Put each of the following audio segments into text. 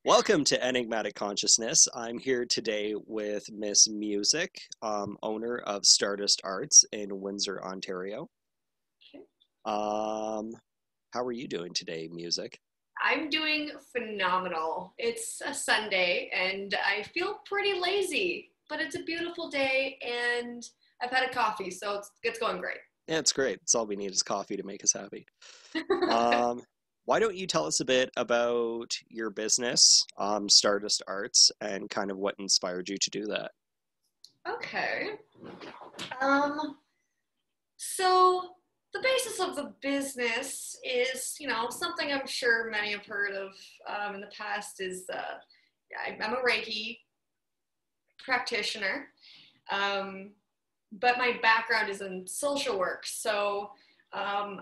Welcome to Enigmatic Consciousness. I'm here today with Miss Music, owner of Stardust Arts in Windsor, Ontario. Okay. How are you doing today, Music? I'm doing phenomenal. It's a Sunday and I feel pretty lazy, but it's a beautiful day and I've had a coffee, so it's going great. Yeah, it's great. It's all we need is coffee to make us happy. Um, why don't you tell us a bit about your business, Stardust Arts, and kind of what inspired you to do that? Okay. Um, so the basis of the business is, something I'm sure many have heard of in the past is I'm a Reiki practitioner. Um, but my background is in social work. So um,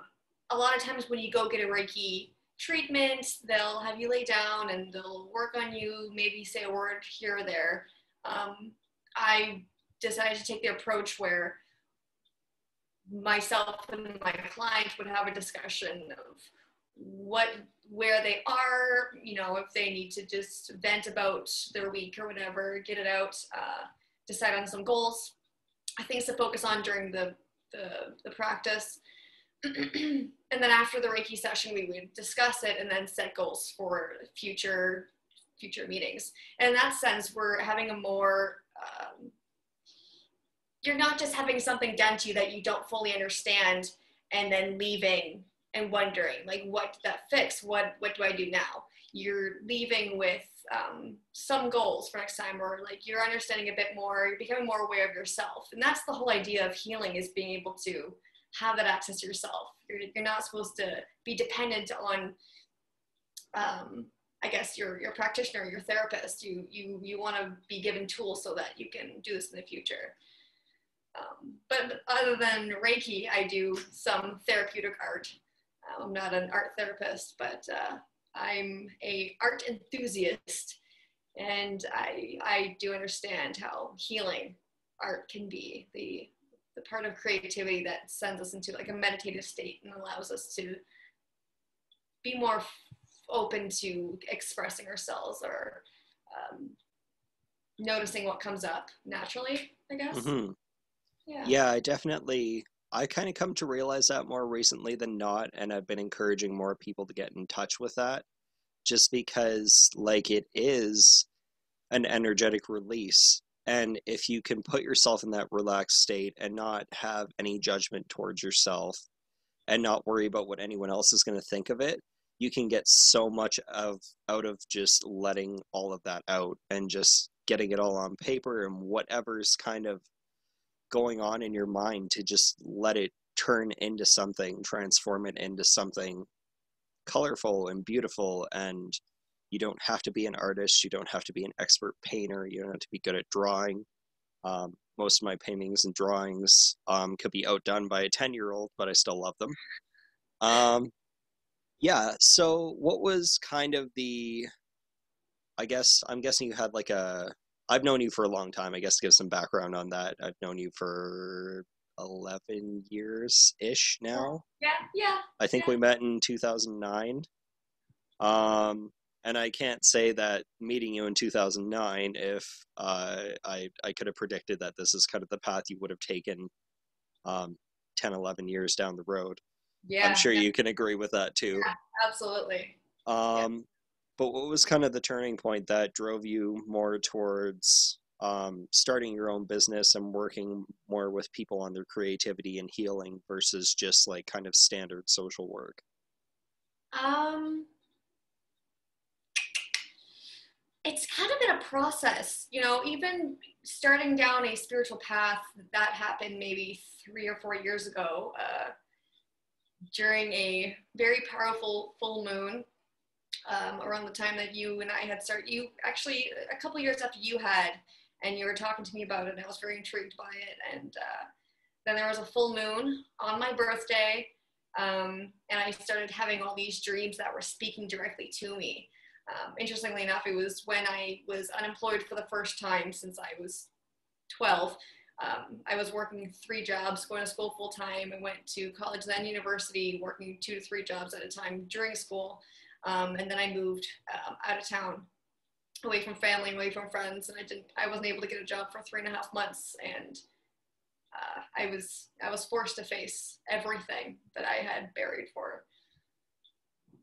a lot of times when you go get a Reiki treatment, they'll have you lay down and they'll work on you, maybe say a word here or there. I decided to take the approach where myself and my client would have a discussion of what where they are, if they need to just vent about their week or whatever, get it out, decide on some goals, things to focus on during the practice. And then after the Reiki session, we would discuss it and then set goals for future meetings. And in that sense, we're having a more you're not just having something done to you that you don't fully understand and then leaving and wondering like what did that fix, what do I do now. You're leaving with some goals for next time, or like you're understanding a bit more, you're becoming more aware of yourself. And that's the whole idea of healing, is being able to have that access to yourself. You're not supposed to be dependent on I guess your practitioner, your therapist. You want to be given tools so that you can do this in the future. But other than Reiki, I do some therapeutic art. I'm not an art therapist, but I'm a art enthusiast, and I do understand how healing art can be. The part of creativity that sends us into like a meditative state and allows us to be more open to expressing ourselves, or um, noticing what comes up naturally, I guess. Hmm. Yeah. Yeah, I kind of come to realize that more recently than not, and I've been encouraging more people to get in touch with that just because, like, it is an energetic release. And if you can put yourself in that relaxed state and not have any judgment towards yourself and not worry about what anyone else is going to think of it, you can get so much out of just letting all of that out and just getting it all on paper and whatever's kind of going on in your mind, to just let it turn into something, transform it into something colorful and beautiful. And you don't have to be an artist, you don't have to be an expert painter, you don't have to be good at drawing. Most of my paintings and drawings could be outdone by a 10-year-old, but I still love them. um, yeah, so what was kind of I guess I'm guessing you had like a I've known you for a long time. I guess to give some background on that, I've known you for 11 years ish now. Yeah, yeah, I think yeah. we met in 2009. And I can't say that meeting you in 2009, if I could have predicted that this is kind of the path you would have taken, um, 10, 11 years down the road. I'm Yeah, sure you can agree with that too. yeah, absolutely. Yeah. Um, but what was kind of the turning point that drove you more towards starting your own business and working more with people on their creativity and healing versus just like kind of standard social work? Um, it's kind of been a process, even starting down a spiritual path. That happened maybe 3 or 4 years ago, during a very powerful full moon, around the time that you and I had started. You actually, a couple years after you had, and you were talking to me about it, and I was very intrigued by it. And then there was a full moon on my birthday, and I started having all these dreams that were speaking directly to me. Interestingly enough, it was when I was unemployed for the first time since I was 12. I was working 3 jobs, going to school full time. I went to college, then university, working 2 to 3 jobs at a time during school. And then I moved out of town away from family, away from friends, and I wasn't able to get a job for 3.5 months, and I was forced to face everything that I had buried for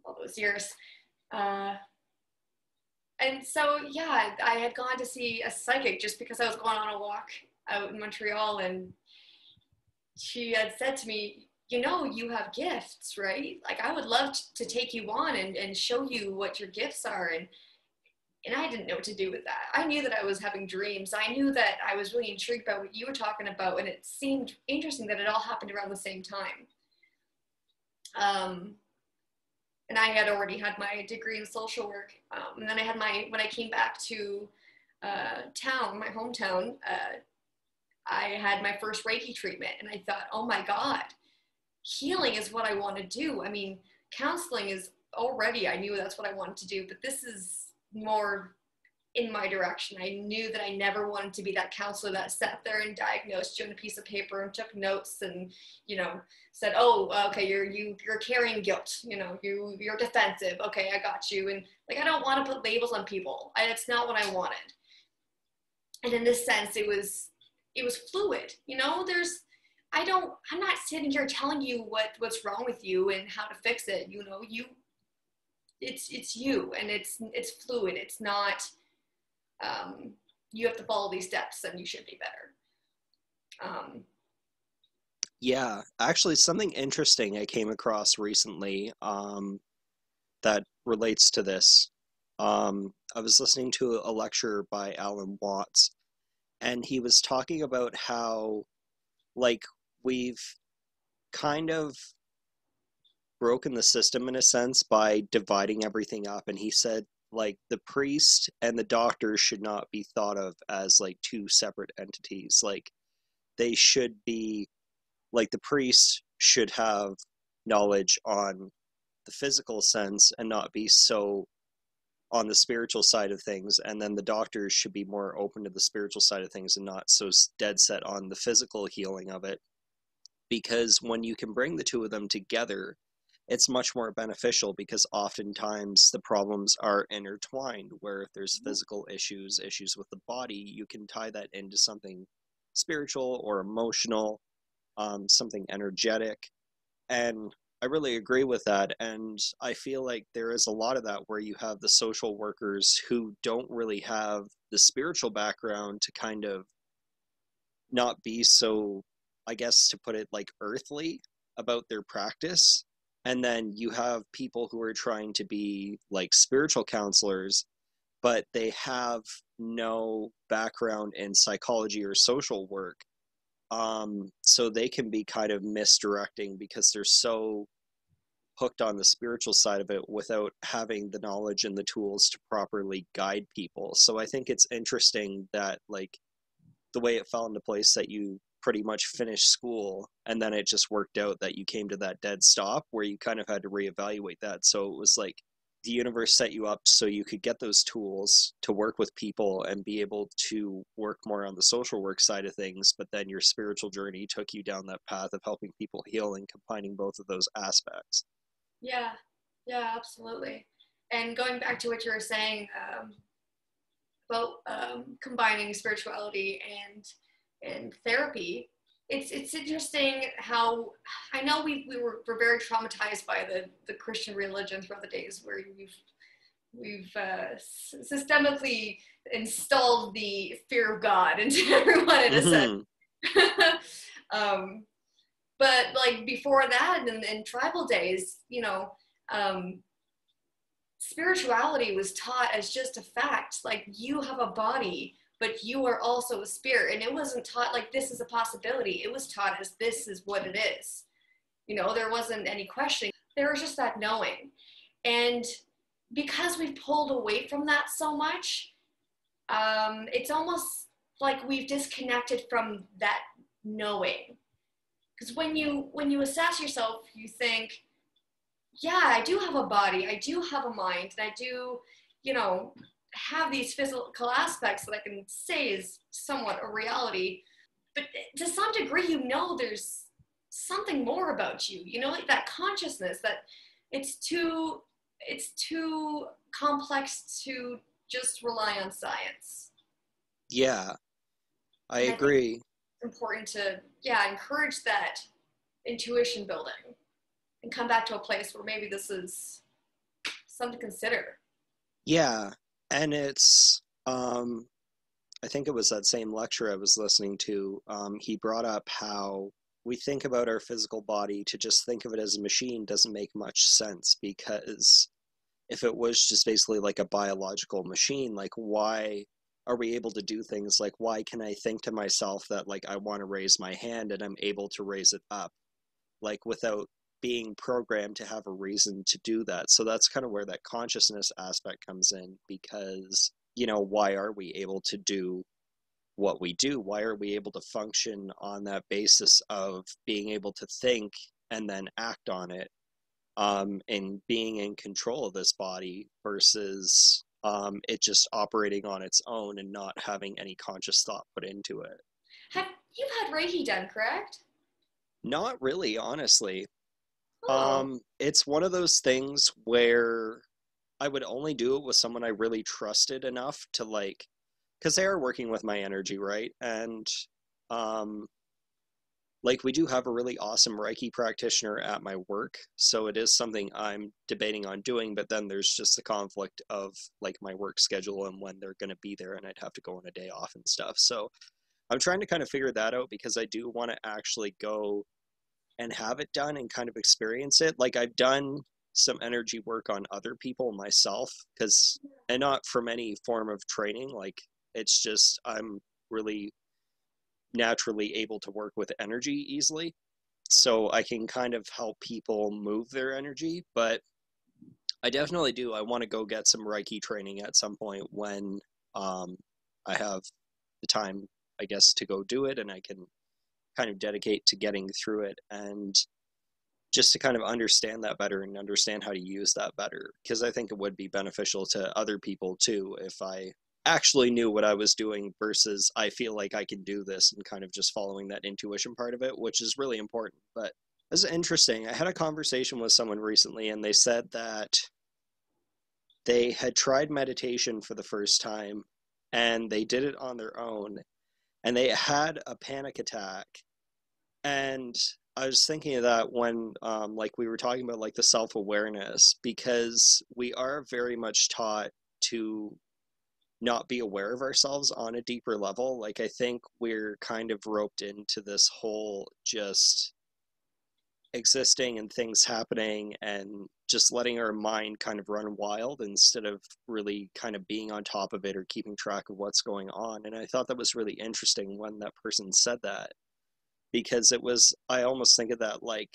all those years. Uh, and so, yeah, I had gone to see a psychic just because I was going on a walk out in Montreal, and she had said to me, you know, you have gifts, right? Like, I would love to take you on and show you what your gifts are. And I didn't know what to do with that. I knew that I was having dreams. I knew that I was really intrigued by what you were talking about, and it seemed interesting that it all happened around the same time. And I had already had my degree in social work. And then when I came back to town, my hometown, I had my first Reiki treatment, and I thought, oh my God, healing is what I want to do. I mean, counseling is already, I knew that's what I wanted to do, but this is more in my direction. I knew that I never wanted to be that counselor that sat there and diagnosed you on a piece of paper and took notes and, you know, said, oh, okay, you're carrying guilt, you know, you're defensive. Okay, I got you. And like, I don't want to put labels on people. It's not what I wanted. And in this sense, it was fluid. You know, I'm not sitting here telling you what's wrong with you and how to fix it. You know, it's you, and it's fluid. It's not, you have to follow these steps and you should be better. Yeah, actually, something interesting I came across recently that relates to this. I was listening to a lecture by Alan Watts, and he was talking about how, like, we've kind of broken the system in a sense by dividing everything up. And he said, like, the priest and the doctor should not be thought of as like two separate entities. Like, they should be, like, the priest should have knowledge on the physical sense and not be so on the spiritual side of things, and then the doctors should be more open to the spiritual side of things and not so dead set on the physical healing of it, because when you can bring the two of them together, it's much more beneficial, because oftentimes the problems are intertwined, where if there's physical issues with the body, you can tie that into something spiritual or emotional, something energetic. And I really agree with that. And I feel like there is a lot of that where you have the social workers who don't really have the spiritual background to kind of not be so, I guess, to put it like, earthly about their practice. And then you have people who are trying to be like spiritual counselors, but they have no background in psychology or social work. So they can be kind of misdirecting because they're so hooked on the spiritual side of it without having the knowledge and the tools to properly guide people. So I think it's interesting that, like, the way it fell into place that you pretty much finished school and then it just worked out that you came to that dead stop where you kind of had to reevaluate that. So it was like the universe set you up so you could get those tools to work with people and be able to work more on the social work side of things, but then your spiritual journey took you down that path of helping people heal and combining both of those aspects. Yeah, yeah, absolutely. And going back to what you were saying, about combining spirituality and therapy, it's interesting how, I know we're very traumatized by the Christian religion throughout the days, where we've systemically installed the fear of God into everyone in a sense. But like before that, in tribal days, you know, spirituality was taught as just a fact. Like, you have a body, but you are also a spirit. And it wasn't taught like this is a possibility. It was taught as this is what it is. You know, there wasn't any questioning. There was just that knowing. And because we've pulled away from that so much, it's almost like we've disconnected from that knowing. Because when you assess yourself, you think, yeah, I do have a body, I do have a mind, and I do, you know, have these physical aspects that I can say is somewhat a reality. But to some degree, you know, there's something more about you, you know, like that consciousness that it's too complex to just rely on science. Yeah, I And I think agree. it's important to, yeah, encourage that intuition building and come back to a place where maybe this is something to consider. Yeah, and it's I think it was that same lecture I was listening to. He brought up how we think about our physical body to just think of it as a machine doesn't make much sense, because if it was just basically like a biological machine, like why are we able to do things like why can I think to myself that like I want to raise my hand and I'm able to raise it up like without being programmed to have a reason to do that. So that's kind of where that consciousness aspect comes in, because why are we able to do what we do? Why are we able to function on that basis of being able to think and then act on it, and being in control of this body versus it just operating on its own and not having any conscious thought put into it? Have you had Reiki done, correct? Not really, honestly. Oh, It's one of those things where I would only do it with someone I really trusted enough to like, because they are working with my energy, right? And um, like we do have a really awesome Reiki practitioner at my work, so it is something I'm debating on doing. But then there's just the conflict of like my work schedule and when they're going to be there, and I'd have to go on a day off and stuff. So I'm trying to kind of figure that out because I do want to actually go and have it done and kind of experience it. Like I've done some energy work on other people myself, because and not from any form of training, like it's just I'm really naturally able to work with energy easily, so I can kind of help people move their energy. But I definitely do, I want to go get some Reiki training at some point when um, I have the time, I guess, to go do it, and I can kind of dedicate to getting through it, and just to kind of understand that better and understand how to use that better, because I think it would be beneficial to other people too if I actually knew what I was doing versus I feel like I can do this and kind of just following that intuition part of it, which is really important. But it's interesting. I had a conversation with someone recently and they said that they had tried meditation for the first time and they did it on their own and they had a panic attack. And I was thinking of that when, like, we were talking about like the self awareness, because we are very much taught to not be aware of ourselves on a deeper level. Like, I think we're kind of roped into this whole just existing and things happening and just letting our mind kind of run wild instead of really kind of being on top of it or keeping track of what's going on. And I thought that was really interesting when that person said that, because it was, I almost think of that like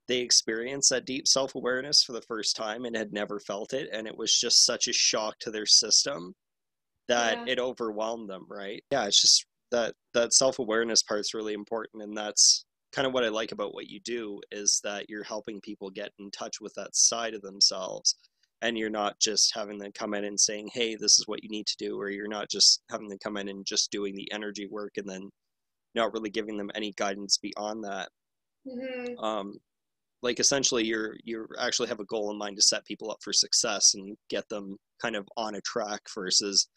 they experienced that deep self-awareness for the first time and had never felt it, and it was just such a shock to their system that yeah. it overwhelmed them, right? Yeah, it's just that self-awareness part's really important, and that's kind of what I like about what you do, is that you're helping people get in touch with that side of themselves, and you're not just having them come in and saying, hey, this is what you need to do, or you're not just having them come in and just doing the energy work and then not really giving them any guidance beyond that. Mm-hmm. um, like essentially you actually have a goal in mind to set people up for success and get them kind of on a track versus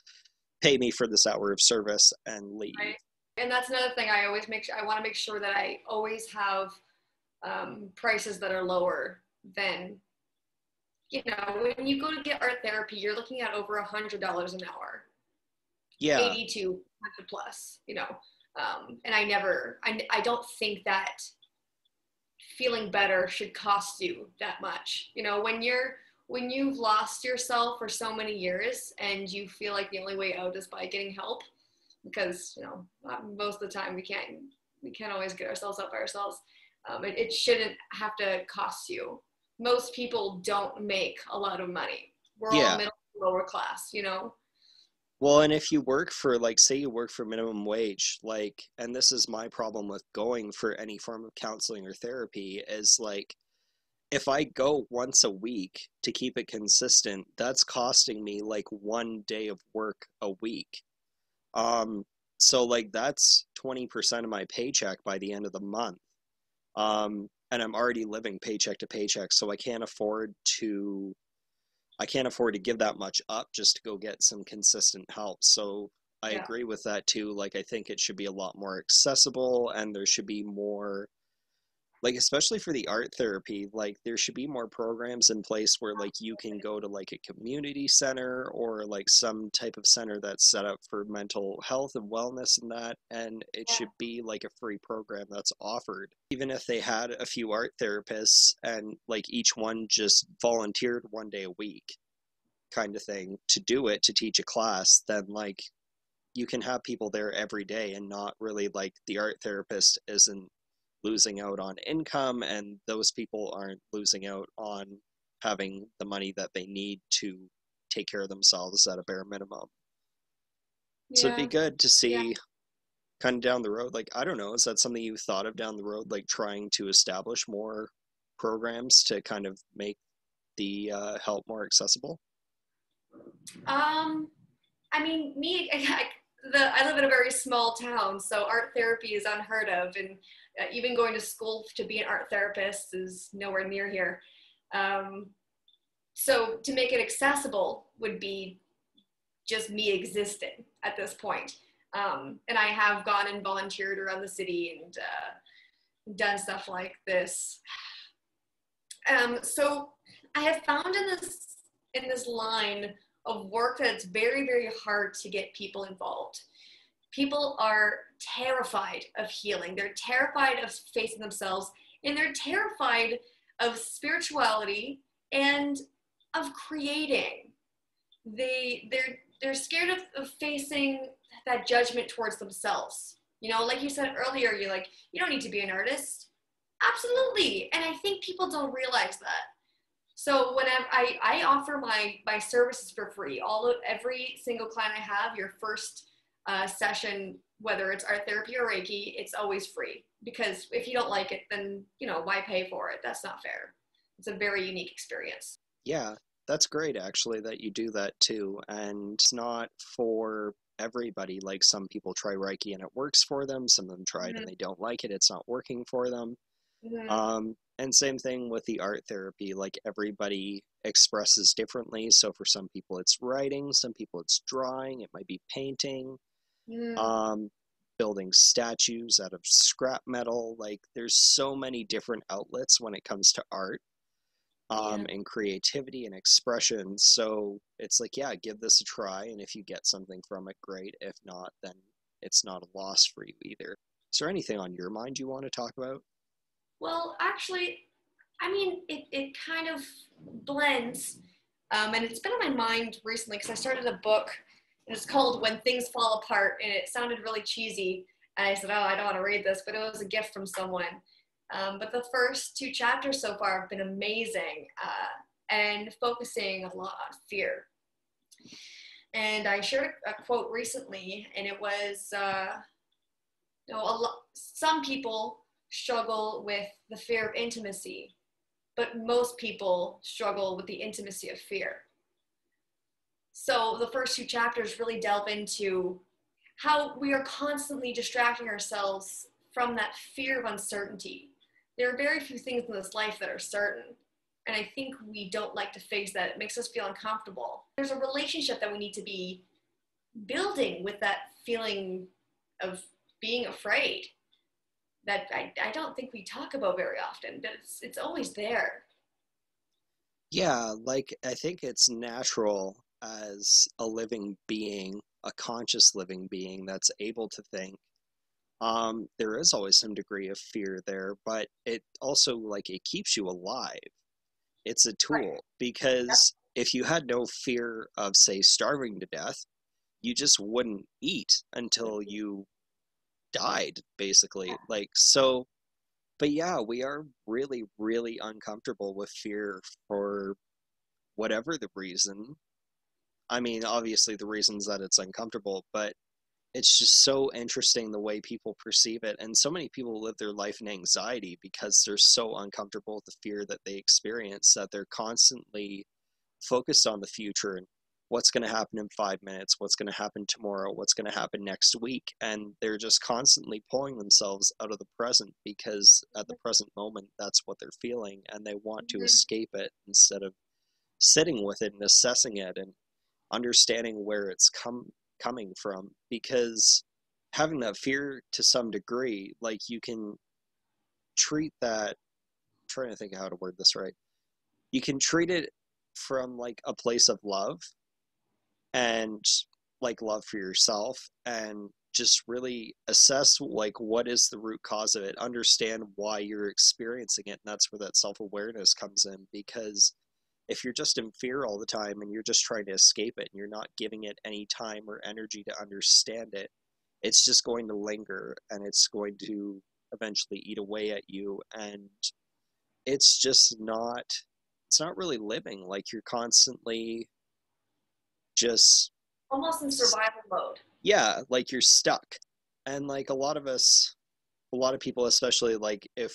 pay me for this hour of service and leave. Right. And that's another thing I always make sure, I want to make sure that I always have prices that are lower than, when you go to get art therapy, you're looking at over $100 an hour, Yeah, 80 to 100 plus, and I don't think that feeling better should cost you that much. When you've lost yourself for so many years and you feel like the only way out is by getting help, because most of the time we can't always get ourselves up by ourselves. It shouldn't have to cost you. Most people don't make a lot of money. We're all yeah. middle lower class. Well, and if you work for, like, say you work for minimum wage, like, and this is my problem with going for any form of counseling or therapy, is like, if I go once a week to keep it consistent, that's costing me like 1 day of work a week. Um, so like that's 20% of my paycheck by the end of the month. And I'm already living paycheck to paycheck, so I can't afford to I can't afford to give that much up just to go get some consistent help. So I Yeah. agree with that too. Like, I think it should be a lot more accessible, and there should be more, like, especially for the art therapy, like there should be more programs in place where like you can go to like a community center or like some type of center that's set up for mental health and wellness and that, and it Yeah. should be like a free program that's offered. Even if they had a few art therapists and like each one just volunteered 1 day a week kind of thing to do it, to teach a class, then like you can have people there every day, and not really, like, the art therapist isn't losing out on income, and those people aren't losing out on having the money that they need to take care of themselves at a bare minimum. So it'd be Yeah. good to Yeah. see kind of down the road, like, I don't know, is that something you thought of down the road, like trying to establish more programs to kind of make the help more accessible? Um, I mean, me, I live in a very small town, so art therapy is unheard of, and even going to school to be an art therapist is nowhere near here. Um, so to make it accessible would be just me existing at this point. And I have gone and volunteered around the city and done stuff like this. So I have found in this line of work that it's very, very hard to get people involved. People are terrified of healing. They're terrified of facing themselves, and they're terrified of spirituality and of creating. They're scared of facing that judgment towards themselves. You know, like you said earlier, you're like, you don't need to be an artist. Absolutely. And I think people don't realize that. So whenever I offer my services for free, every single client I have, your first session, whether it's art therapy or Reiki, it's always free. Because if you don't like it, then why pay for it? That's not fair. It's a very unique experience. Yeah, that's great actually that you do that too. And it's not for everybody. Like, some people try Reiki and it works for them, some of them try it and Mm-hmm. they don't like it, it's not working for them. Mm-hmm. And same thing with the art therapy, like everybody expresses differently. So for some people it's writing, some people it's drawing, it might be painting, Mm-hmm. um, building statues out of scrap metal. Like, there's so many different outlets when it comes to art, Yeah. and creativity and expression. So it's like, yeah, give this a try. And if you get something from it, great. If not, then it's not a loss for you either. Is there anything on your mind you want to talk about? Well, actually, I mean, it kind of blends. And it's been on my mind recently because I started a book, and it's called When Things Fall Apart, and it sounded really cheesy. And I said, oh, I don't want to read this, but it was a gift from someone. But the first two chapters so far have been amazing, and focusing a lot on fear. And I shared a quote recently, and it was, some people struggle with the fear of intimacy, but most people struggle with the intimacy of fear. So the first two chapters really delve into how we are constantly distracting ourselves from that fear of uncertainty. There are very few things in this life that are certain. And I think we don't like to face that. It makes us feel uncomfortable. There's a relationship that we need to be building with that feeling of being afraid that I don't think we talk about very often, but it's always there. Yeah, like, I think it's natural as a living being, a conscious living being that's able to think. There is always some degree of fear there, but it also, like, it keeps you alive. It's a Right. tool, because if you had no fear of, say, starving to death, you just wouldn't eat until you died, basically. Like, so, but yeah, we are really, really uncomfortable with fear for whatever the reason. I mean, obviously the reasons that it's uncomfortable, but it's just so interesting the way people perceive it. And so many people live their life in anxiety because they're so uncomfortable with the fear that they experience, that they're constantly focused on the future and what's going to happen in 5 minutes, what's going to happen tomorrow, what's going to happen next week. And they're just constantly pulling themselves out of the present because at the present moment, that's what they're feeling, and they want to Mhm. escape it instead of sitting with it and assessing it and understanding where it's coming from, because having that fear to some degree, like you can treat that, I'm trying to think of how to word this right, you can treat it from like a place of love, and like love for yourself, and just really assess like what is the root cause of it, understand why you're experiencing it, and that's where that self-awareness comes in. Because if you're just in fear all the time and you're just trying to escape it and you're not giving it any time or energy to understand it, it's just going to linger and it's going to eventually eat away at you. And it's just not, it's not really living. Like you're constantly just, Almost in survival mode. yeah, like you're stuck. And like a lot of us, a lot of people, especially like if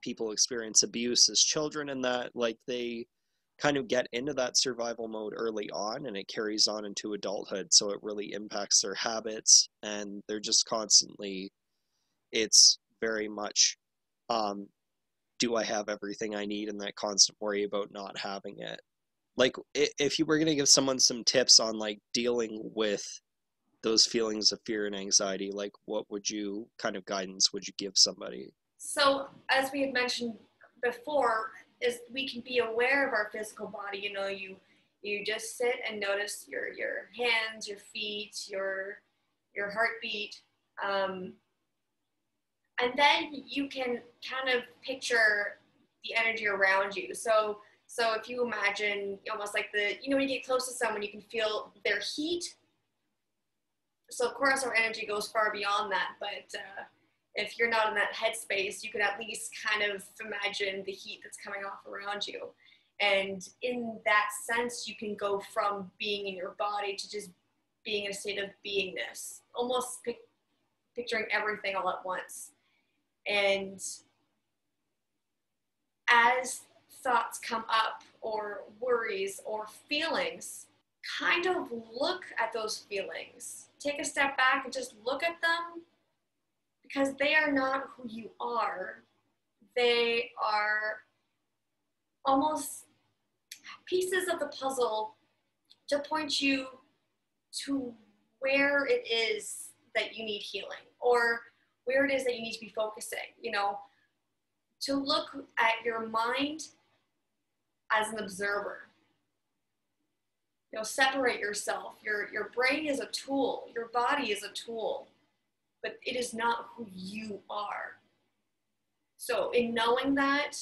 people experience abuse as children and that, like they kind of get into that survival mode early on and it carries on into adulthood. So it really impacts their habits and they're just constantly, it's very much, um, do I have everything I need? And that constant worry about not having it. Like if you were going to give someone some tips on like dealing with those feelings of fear and anxiety, like what would you kind of guidance would you give somebody? So, as we had mentioned before, is we can be aware of our physical body. You know, you just sit and notice your hands, your feet, your heartbeat, um, and then you can kind of picture the energy around you. So if you imagine almost like when you get close to someone, you can feel their heat. So of course our energy goes far beyond that, but if you're not in that headspace, you could at least kind of imagine the heat that's coming off around you. And in that sense, you can go from being in your body to just being in a state of beingness, almost picturing everything all at once. And as thoughts come up, or worries, or feelings, kind of look at those feelings. Take a step back and just look at them, because they are not who you are. They are almost pieces of the puzzle to point you to where it is that you need healing, or where it is that you need to be focusing. To look at your mind as an observer. Separate yourself. Your brain is a tool. Your body is a tool, but it is not who you are. So in knowing that,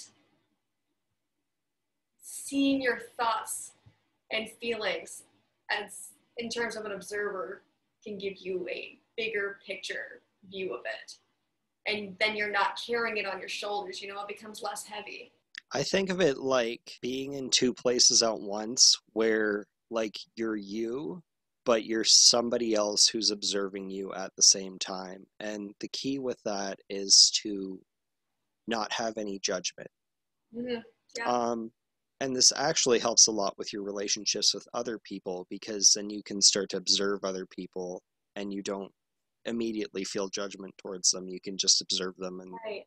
seeing your thoughts and feelings as in terms of an observer can give you a bigger picture view of it. And then you're not carrying it on your shoulders, it becomes less heavy. I think of it like being in two places at once where like you're you, but you're somebody else who's observing you at the same time. And the key with that is to not have any judgment. Mm-hmm. Yeah. And this actually helps a lot with your relationships with other people, because then you can start to observe other people and you don't immediately feel judgment towards them. You can just observe them and right.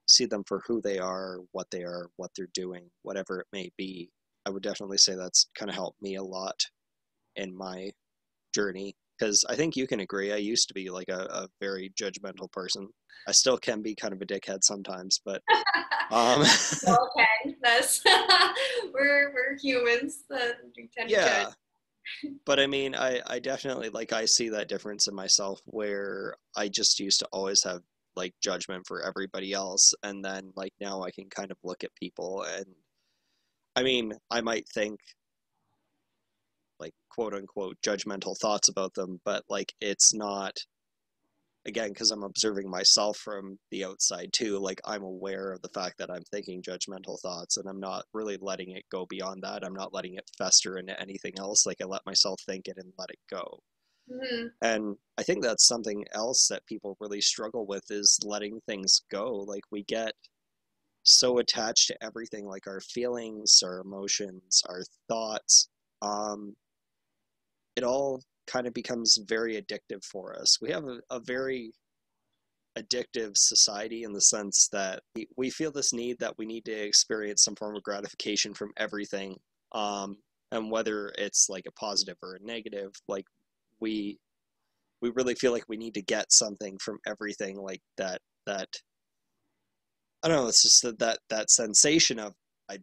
See them for who they are, what they're doing, whatever it may be. I would definitely say that's kind of helped me a lot in my journey, because I think you can agree, I used to be like a very judgmental person. I still can be kind of a dickhead sometimes, but okay, that's we're humans that we tend to yeah. judge. But I mean, I definitely, like, I see that difference in myself where I just used to always have like judgment for everybody else, and then like now I can kind of look at people, and I mean, I might think like quote unquote judgmental thoughts about them, but like it's not, again, because I'm observing myself from the outside too, like I'm aware of the fact that I'm thinking judgmental thoughts and I'm not really letting it go beyond that. I'm not letting it fester into anything else. Like I let myself think it and let it go. Mm-hmm. And I think that's something else that people really struggle with, is letting things go. Like we get so attached to everything, like our feelings, our emotions, our thoughts. It all kind of becomes very addictive for us. We have a very addictive society in the sense that we feel this need that we need to experience some form of gratification from everything And whether it's like a positive or a negative, like we we really feel like we need to get something from everything, like that I don't know, it's just that sensation of I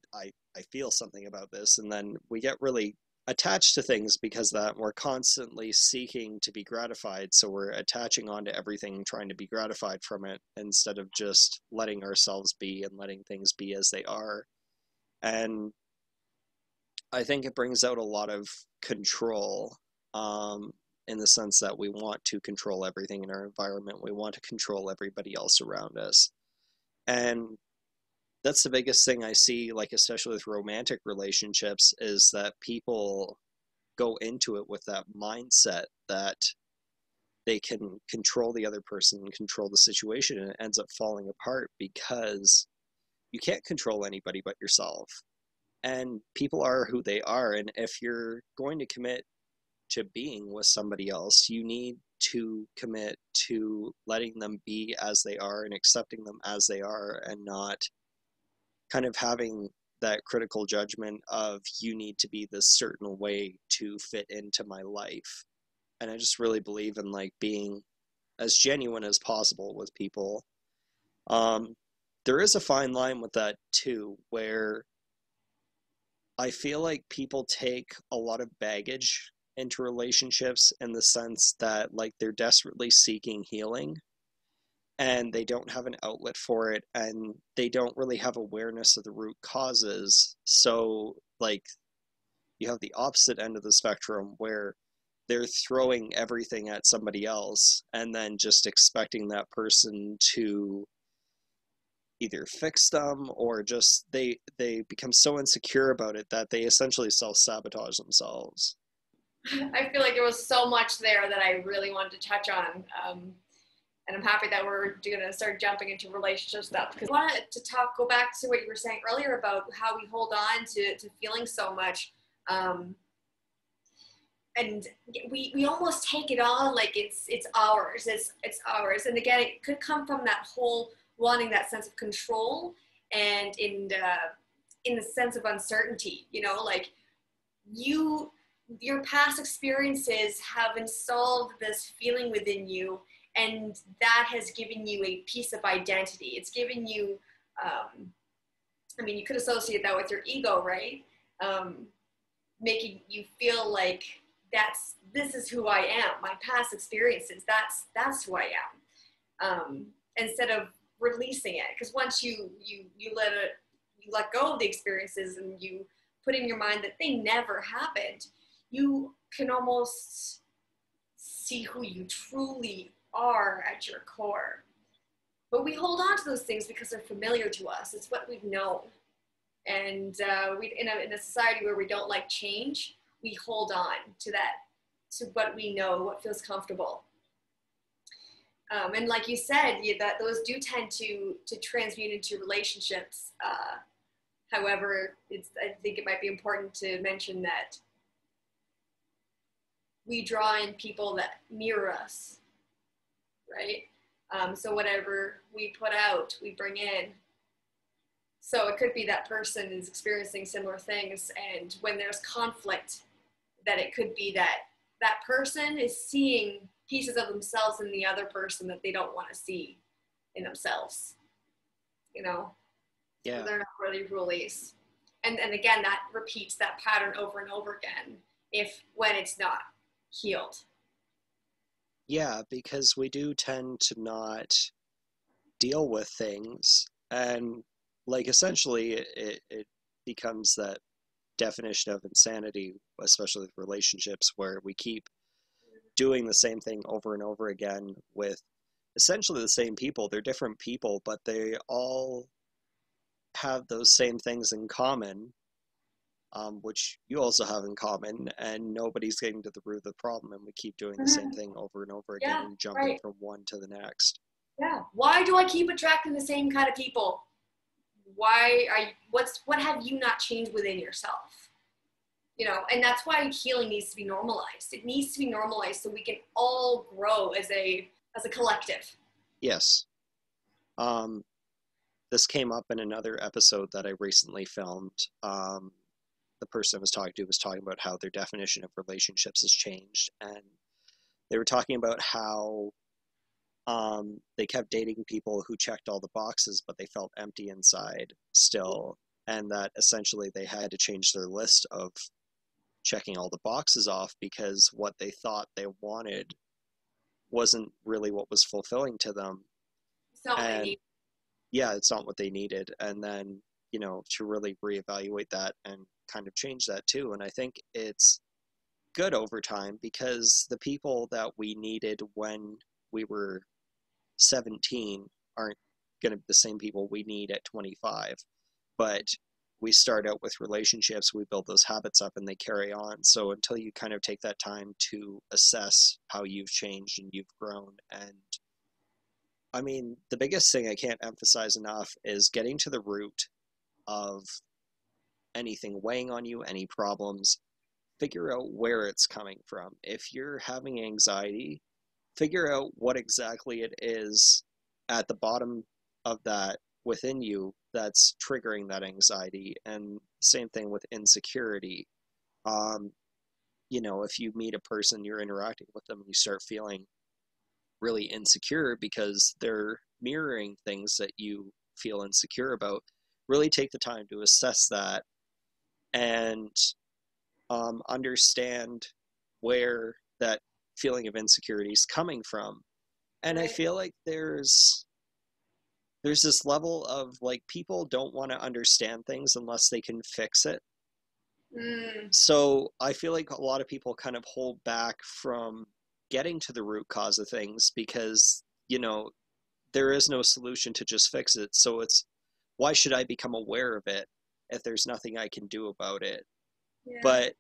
feel something about this, and then we get really attached to things because that we're constantly seeking to be gratified, so we're attaching on to everything, trying to be gratified from it instead of just letting ourselves be and letting things be as they are. And I think it brings out a lot of control, in the sense that we want to control everything in our environment. We want to control everybody else around us. And that's the biggest thing I see, like, especially with romantic relationships, is that people go into it with that mindset that they can control the other person and control the situation, and it ends up falling apart because you can't control anybody but yourself. And people are who they are. And if you're going to commit to being with somebody else, you need to commit to letting them be as they are and accepting them as they are, and not kind of having that critical judgment of you need to be this certain way to fit into my life. And I just really believe in like being as genuine as possible with people. Um, there is a fine line with that too, where I feel like people take a lot of baggage into relationships in the sense that like they're desperately seeking healing and they don't have an outlet for it, and they don't really have awareness of the root causes. So like you have the opposite end of the spectrum where they're throwing everything at somebody else and then just expecting that person to either fix them, or just they become so insecure about it that they essentially self-sabotage themselves. I feel like there was so much there that I really wanted to touch on. And I'm happy that we're going to start jumping into relationship stuff, because I wanted to go back to what you were saying earlier about how we hold on to feeling so much. And we almost take it on like it's ours. It's ours. And again, it could come from that whole wanting that sense of control, and in the sense of uncertainty, like your past experiences have installed this feeling within you, and that has given you a piece of identity. It's given you, you could associate that with your ego, right? Making you feel like this is who I am. My past experiences, that's who I am. Instead of releasing it, because once you let go of the experiences and you put in your mind that they never happened, you can almost see who you truly are at your core. But we hold on to those things because they're familiar to us. It's what we've known. And in a society where we don't like change, we hold on to what we know, what feels comfortable. And like you said, that those do tend to transmute into relationships. However, I think it might be important to mention that we draw in people that mirror us, right? So whatever we put out, we bring in. So it could be that person is experiencing similar things, and when there's conflict, that it could be that person is seeing pieces of themselves in the other person that they don't want to see in themselves, Yeah. So they're not really released. And again, that repeats that pattern over and over again when it's not healed. Yeah, because we do tend to not deal with things, and like essentially it becomes that definition of insanity, especially with relationships, where we keep doing the same thing over and over again with essentially the same people. They're different people, but they all have those same things in common, which you also have in common, and nobody's getting to the root of the problem, and we keep doing the same thing over and over again, Yeah, and jumping right. from one to the next. Yeah. Why do I keep attracting the same kind of people? What have you not changed within yourself? And that's why healing needs to be normalized. It needs to be normalized so we can all grow as a collective. Yes. This came up in another episode that I recently filmed. the person I was talking to was talking about how their definition of relationships has changed, and they were talking about how they kept dating people who checked all the boxes, but they felt empty inside still, and that essentially they had to change their list of checking all the boxes off because what they thought they wanted wasn't really what was fulfilling to them. It's not what they And need. yeah, it's not what they needed. And then, to really reevaluate that and kind of change that too. And I think it's good over time because the people that we needed when we were 17 aren't going to be the same people we need at 25. But we start out with relationships, we build those habits up, and they carry on. So until you kind of take that time to assess how you've changed and you've grown. And I mean, the biggest thing I can't emphasize enough is getting to the root of anything weighing on you, any problems. Figure out where it's coming from. If you're having anxiety, figure out what exactly it is at the bottom of that within you that's triggering that anxiety. And same thing with insecurity. If you meet a person, you're interacting with them, and you start feeling really insecure because they're mirroring things that you feel insecure about, really take the time to assess that and understand where that feeling of insecurity is coming from. And I Right. feel like there's this level of like people don't want to understand things unless they can fix it. Mm, So I feel like a lot of people kind of hold back from getting to the root cause of things because, there is no solution to just fix it. So it's, why should I become aware of it if there's nothing I can do about it? yeah. But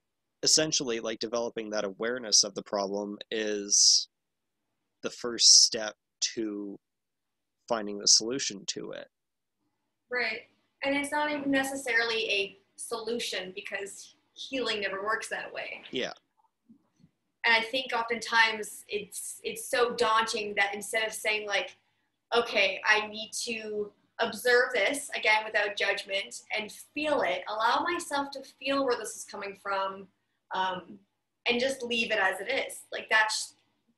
essentially, like developing that awareness of the problem is the first step to finding the solution to it. Right. And it's not even necessarily a solution because healing never works that way. Yeah. And I think oftentimes it's so daunting that instead of saying like, okay, I need to observe this again without judgment and feel it, allow myself to feel where this is coming from, and just leave it as it is. Like that's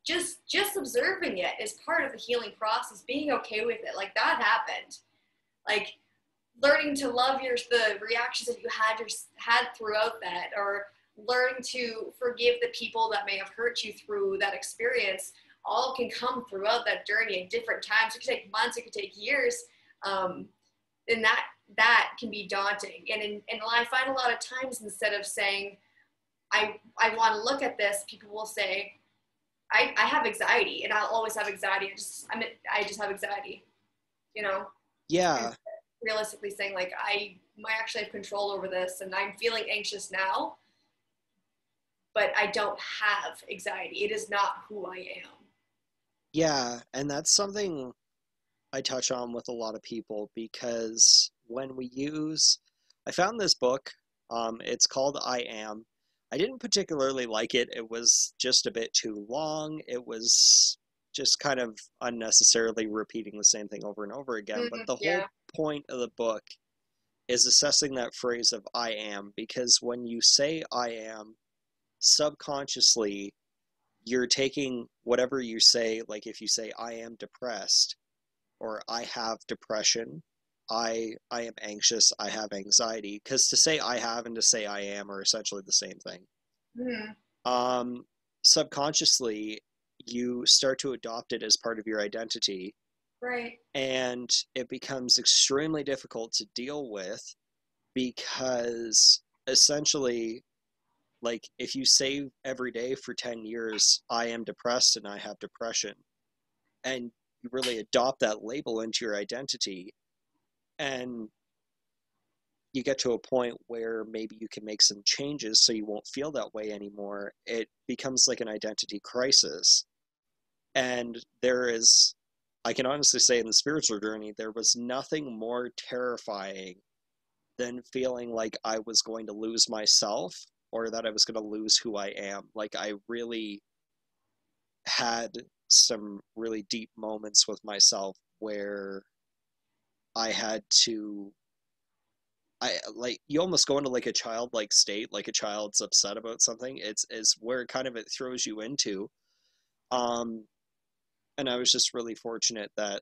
just observing it is part of the healing process. Being okay with it, like that happened. Like learning to love the reactions that you had throughout that, or learning to forgive the people that may have hurt you through that experience, all can come throughout that journey at different times. It could take months, it could take years, and that can be daunting. And I find a lot of times instead of saying I want to look at this, people will say I have anxiety, and I'll always have anxiety. I just have anxiety, you know. And Yeah. realistically saying like I might actually have control over this, and I'm feeling anxious now, but I don't have anxiety. It is not who I am. Yeah. And that's something I touch on with a lot of people because I found this book. It's called I Am. I didn't particularly like it. It was just a bit too long. It was just kind of unnecessarily repeating the same thing over and over again. But Mm-hmm. the whole Yeah. point of the book is assessing that phrase of I am, because when you say I am, subconsciously, you're taking whatever you say, like if you say I am depressed or I have depression, I am anxious, I have anxiety, because to say I have and to say I am are essentially the same thing. Mm-hmm. Um, Subconsciously, you start to adopt it as part of your identity, Right. and it becomes extremely difficult to deal with because essentially, like if you say every day for 10 years I am depressed and I have depression, and you really adopt that label into your identity, and you get to a point where maybe you can make some changes so you won't feel that way anymore, it becomes like an identity crisis. And I can honestly say in the spiritual journey, there was nothing more terrifying than feeling like I was going to lose myself or that I was going to lose who I am. Like I really had some really deep moments with myself where I had to I like you almost go into like a childlike state, like a child's upset about something. It's where kind of it throws you into. Um, and I was just really fortunate that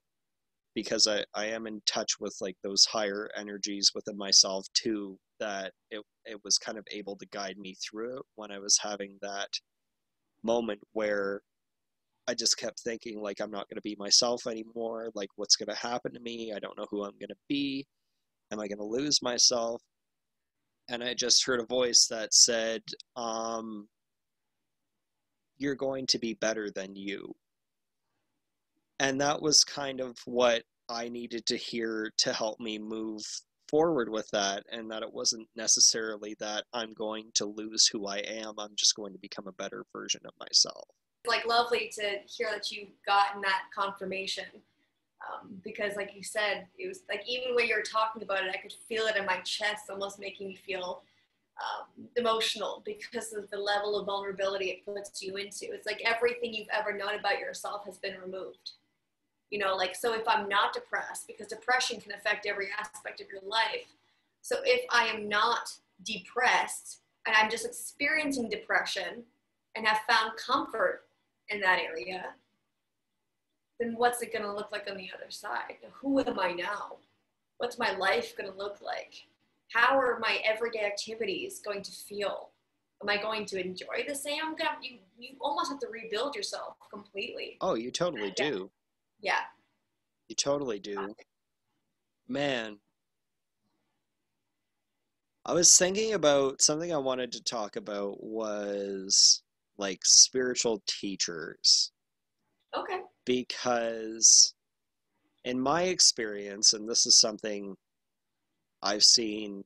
because I am in touch with like those higher energies within myself too, that it was kind of able to guide me through it when I was having that moment where I just kept thinking like I'm not going to be myself anymore. Like what's going to happen to me? I don't know who I'm going to be. Am I going to lose myself? And I just heard a voice that said, "You're going to be better than you." And that was kind of what I needed to hear to help me move forward with that, and that it wasn't necessarily that I'm going to lose who I am. I'm just going to become a better version of myself. Like lovely to hear that you've gotten that confirmation. Because like you said, it was like even when you were talking about it, I could feel it in my chest, almost making me feel emotional because of the level of vulnerability it puts you into. It's like everything you've ever known about yourself has been removed. You know, like, so if I'm not depressed, because depression can affect every aspect of your life. So if I am not depressed and I'm just experiencing depression and have found comfort in that area, then what's it going to look like on the other side? Who am I now? What's my life going to look like? How are my everyday activities going to feel? Am I going to enjoy the same? You almost have to rebuild yourself completely. Oh, you totally Yeah. do. Yeah. You totally do. Man, I was thinking about something I wanted to talk about was like spiritual teachers Okay. because in my experience, and this is something I've seen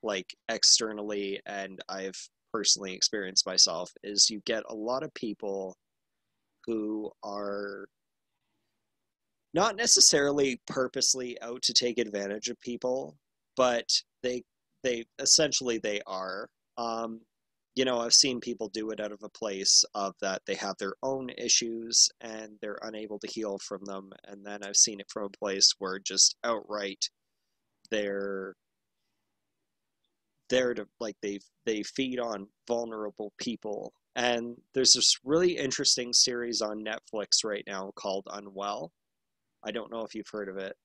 like externally and I've personally experienced myself, is you get a lot of people who are not necessarily purposely out to take advantage of people, but they essentially they are. Um, you know, I've seen people do it out of a place of that they have their own issues and they're unable to heal from them, and then I've seen it from a place where just outright they're there to like they feed on vulnerable people. And there's this really interesting series on Netflix right now called Unwell. I don't know if you've heard of it.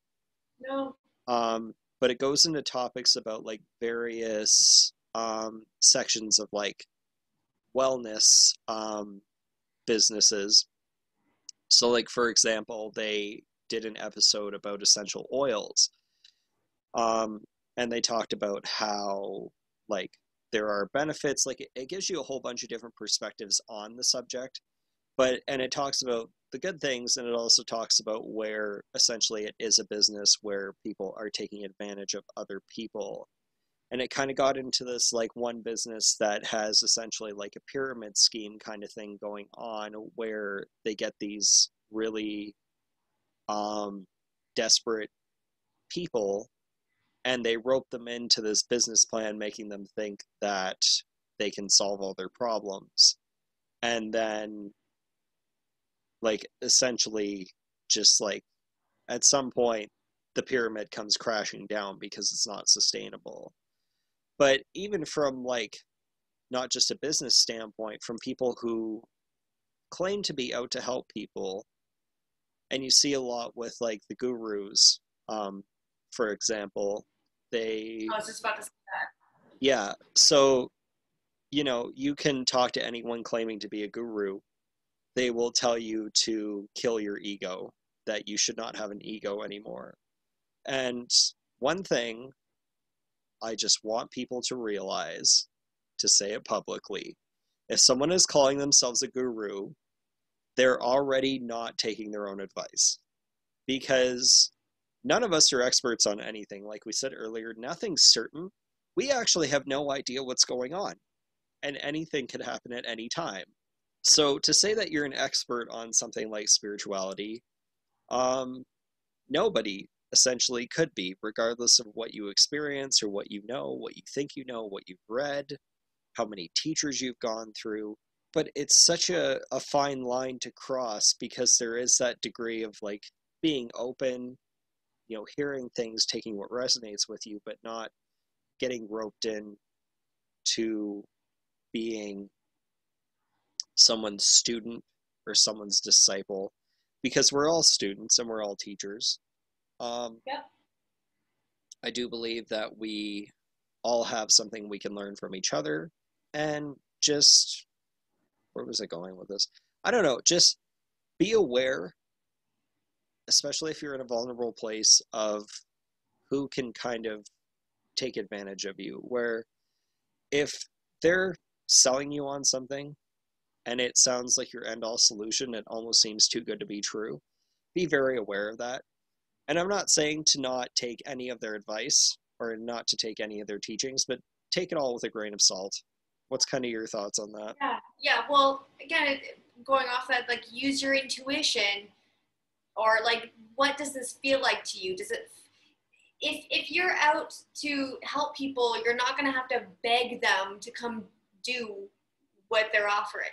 No. But it goes into topics about like various sections of like wellness businesses. So, like for example, they did an episode about essential oils, um, and they talked about how like there are benefits. Like it gives you a whole bunch of different perspectives on the subject, but and it talks about the good things, and it also talks about where essentially it is a business where people are taking advantage of other people. And it kind of got into this like one business that has essentially like a pyramid scheme kind of thing going on, where they get these really um, desperate people and they rope them into this business plan, making them think that they can solve all their problems. And then like essentially just like at some point the pyramid comes crashing down because it's not sustainable. But even from like not just a business standpoint, from people who claim to be out to help people, and you see a lot with like the gurus, um, for example, they I was just about to say that. yeah, so you know you can talk to anyone claiming to be a guru. They will tell you to kill your ego, that you should not have an ego anymore. And one thing I just want people to realize, to say it publicly, if someone is calling themselves a guru, they're already not taking their own advice, because none of us are experts on anything. Like we said earlier, nothing's certain. We actually have no idea what's going on, and anything could happen at any time. So to say that you're an expert on something like spirituality, um, nobody essentially could be, regardless of what you experience or what you know, what you've read, how many teachers you've gone through. But it's such a fine line to cross, because there is that degree of like being open, you know, hearing things, taking what resonates with you, but not getting roped in to being someone's student or someone's disciple, because we're all students and we're all teachers. Yep. I do believe that we all have something we can learn from each other, and just, where was I going with this? I don't know, just be aware, especially if you're in a vulnerable place, of who can kind of take advantage of you. Where if they're selling you on something and it sounds like your end all solution, it almost seems too good to be true, be very aware of that. And I'm not saying to not take any of their advice or not to take any of their teachings, but take it all with a grain of salt. What's kind of your thoughts on that? Yeah. Well, again, going off that, like, use your intuition, or like, what does this feel like to you? Does it, if you're out to help people, you're not going to have to beg them to come do what they're offering,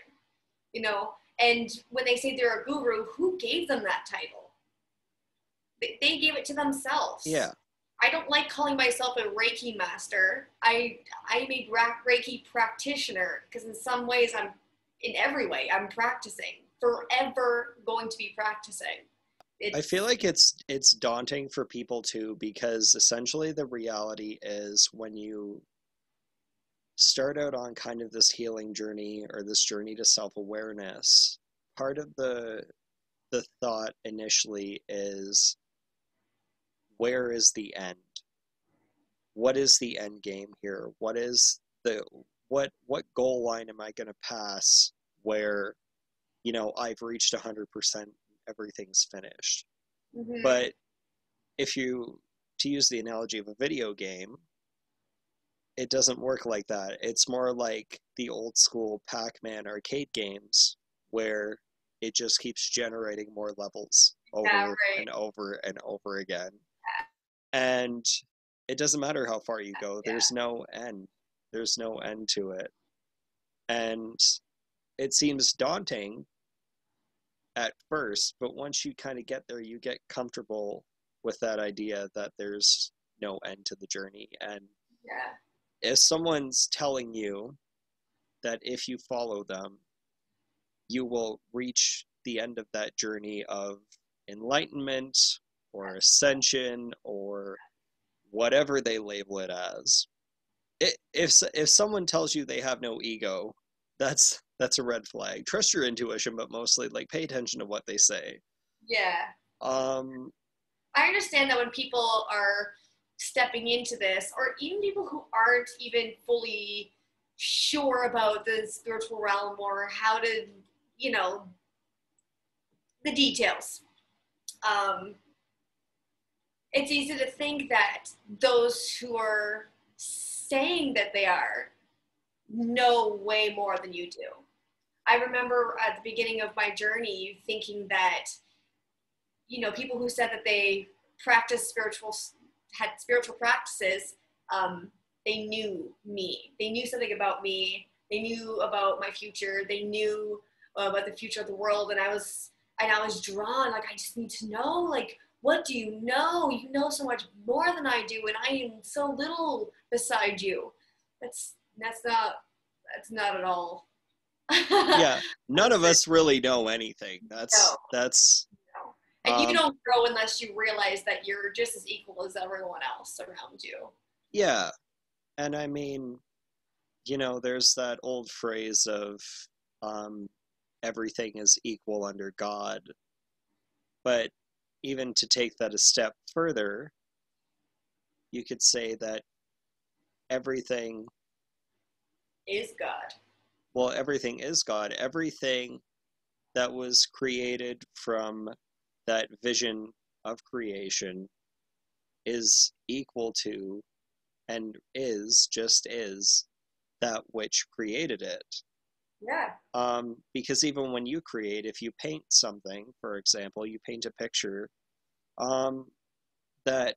you know? And when they say they're a guru, who gave them that title? They gave it to themselves. Yeah. I don't like calling myself a Reiki master. I'm a Reiki practitioner, because in some ways in every way, I'm practicing, forever going to be practicing. I feel like it's daunting for people too, because essentially the reality is, when you start out on kind of this healing journey or this journey to self-awareness, part of the thought initially is, where is the end? What is the end game here? What is what goal line am I going to pass where, I've reached 100%, everything's finished? Mm-hmm. But to use the analogy of a video game, it doesn't work like that. It's more like the old school Pac-Man arcade games, where it just keeps generating more levels over and over and over again. And it doesn't matter how far you go. There's no end. There's no end to it. And it seems daunting at first, but once you kind of get there, you get comfortable with that idea that there's no end to the journey. And if someone's telling you that if you follow them, you will reach the end of that journey of enlightenment or ascension or whatever they label it as, if someone tells you they have no ego, that's a red flag. Trust your intuition, but mostly, like, pay attention to what they say. I understand that when people are stepping into this, or even people who aren't even fully sure about the spiritual realm or how to, the details, it's easy to think that those who are saying that they are know way more than you do. I remember at the beginning of my journey thinking that, people who said that they had spiritual practices, they knew me. They knew something about me. They knew about my future. They knew about the future of the world. And I was drawn, like, I just need to know, like, what do you know? You know so much more than I do, and I am so little beside you. That's not at all. Yeah, none of us really know anything. That's no. And you don't grow unless you realize that you're just as equal as everyone else around you. Yeah. And I mean, there's that old phrase of everything is equal under God. But even to take that a step further, you could say that everything is God. Well, everything is God. Everything that was created from that vision of creation is equal to, and is that which created it. Because even when you create, if you paint something, for example, you paint a picture, that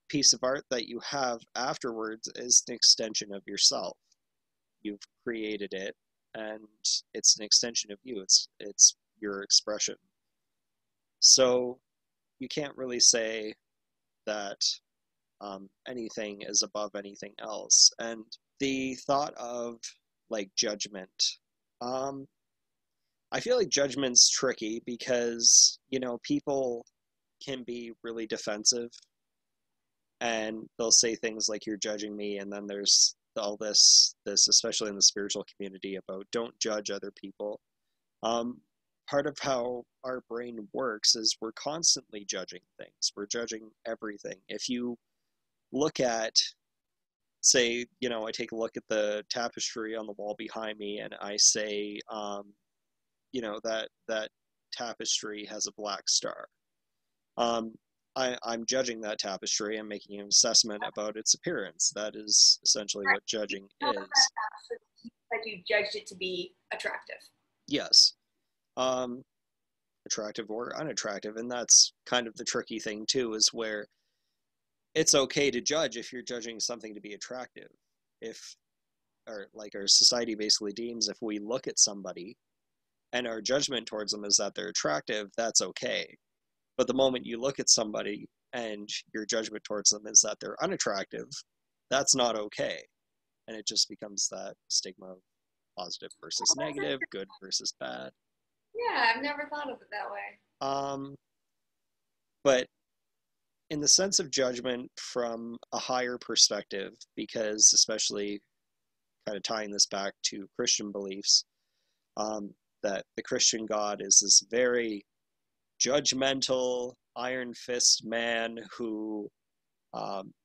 piece of art that you have afterwards is an extension of yourself. You've created it, and it's an extension of you. It's your expression. So you can't really say that anything is above anything else. And the thought of like judgment, I feel like judgment's tricky because, you know, people can be really defensive and they'll say things like you're judging me, and then there's all this especially in the spiritual community about don't judge other people. um, Part of how our brain works is we're constantly judging things, we're judging everything. If you look at, say, you know, I take a look at the tapestry on the wall behind me and I say, you know, that tapestry has a black star. um, I'm judging that tapestry. I'm making an assessment about its appearance. That is essentially what judging is. That you judged it to be attractive. Yes. Um, Attractive or unattractive. And that's kind of the tricky thing, too, is where it's okay to judge if you're judging something to be attractive. If, or like our society basically deems if we look at somebody and our judgment towards them is that they're attractive, that's okay. But the moment you look at somebody and your judgment towards them is that they're unattractive, that's not okay. And it just becomes that stigma of positive versus negative, good versus bad. Yeah, I've never thought of it that way. But in the sense of judgment from a higher perspective, because especially kind of tying this back to Christian beliefs, that the Christian God is this very judgmental, iron fist man who,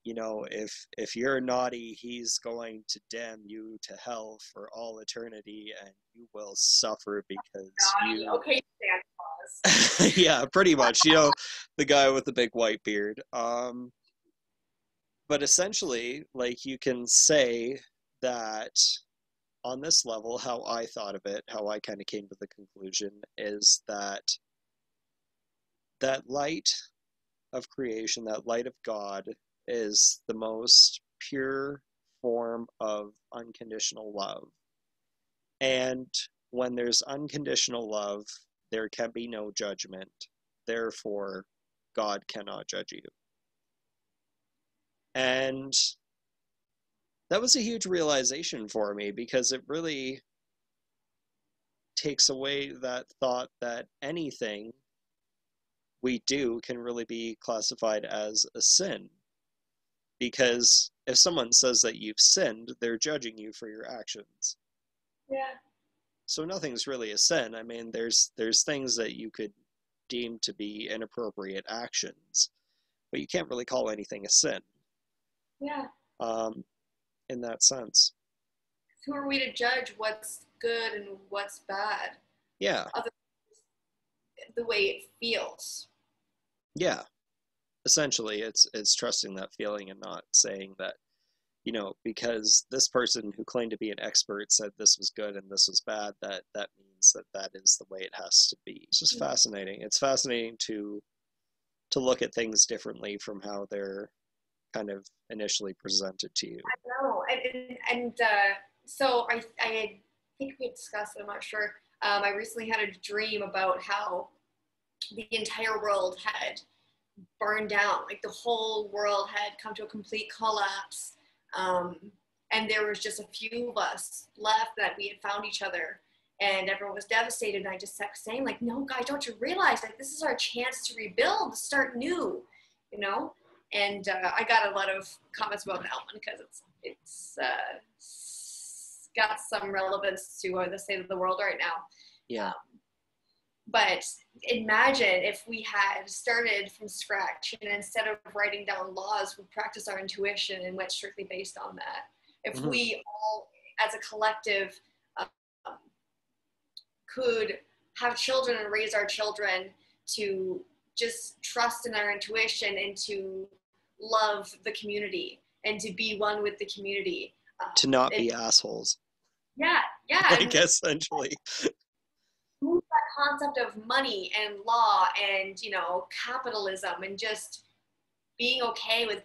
you know, if you're naughty, he's going to damn you to hell for all eternity, and you will suffer because Naughty. you. Okay, Santa Claus. Yeah, pretty much. You know, the guy with the big white beard. But essentially, like you can say that on this level, how I thought of it, how I kind of came to the conclusion is that that light of creation, that light of God, is the most pure form of unconditional love. And when there's unconditional love, there can be no judgment. Therefore, God cannot judge you. And that was a huge realization for me because it really takes away that thought that anything we do can really be classified as a sin. Because if someone says that you've sinned, they're judging you for your actions. Yeah. So nothing's really a sin. I mean, there's things that you could deem to be inappropriate actions, but you can't really call anything a sin. Yeah. In that sense. Who are we to judge what's good and what's bad? Yeah. Other than the way it feels. Yeah. Essentially, it's trusting that feeling and not saying that, you know, because this person who claimed to be an expert said this was good and this was bad, that means that is the way it has to be. It's just fascinating. It's fascinating to look at things differently from how they're kind of initially presented to you. I know, and so I think we discussed it. I'm not sure. I recently had a dream about how the entire world had burned down, like the whole world had come to a complete collapse, and there was just a few of us left, that we had found each other, and everyone was devastated. And I just kept saying, like, no guys, don't you realize that this is our chance to rebuild, to start new, you know? And I got a lot of comments about that one because it's got some relevance to the state of the world right now. Yeah. But imagine if we had started from scratch, and instead of writing down laws, we practiced our intuition and went strictly based on that. If we all, as a collective, could have children and raise our children to just trust in our intuition and to love the community and to be one with the community. To not be assholes. Yeah, yeah. I guess essentially. Move that concept of money and law and, you know, capitalism, and just being okay with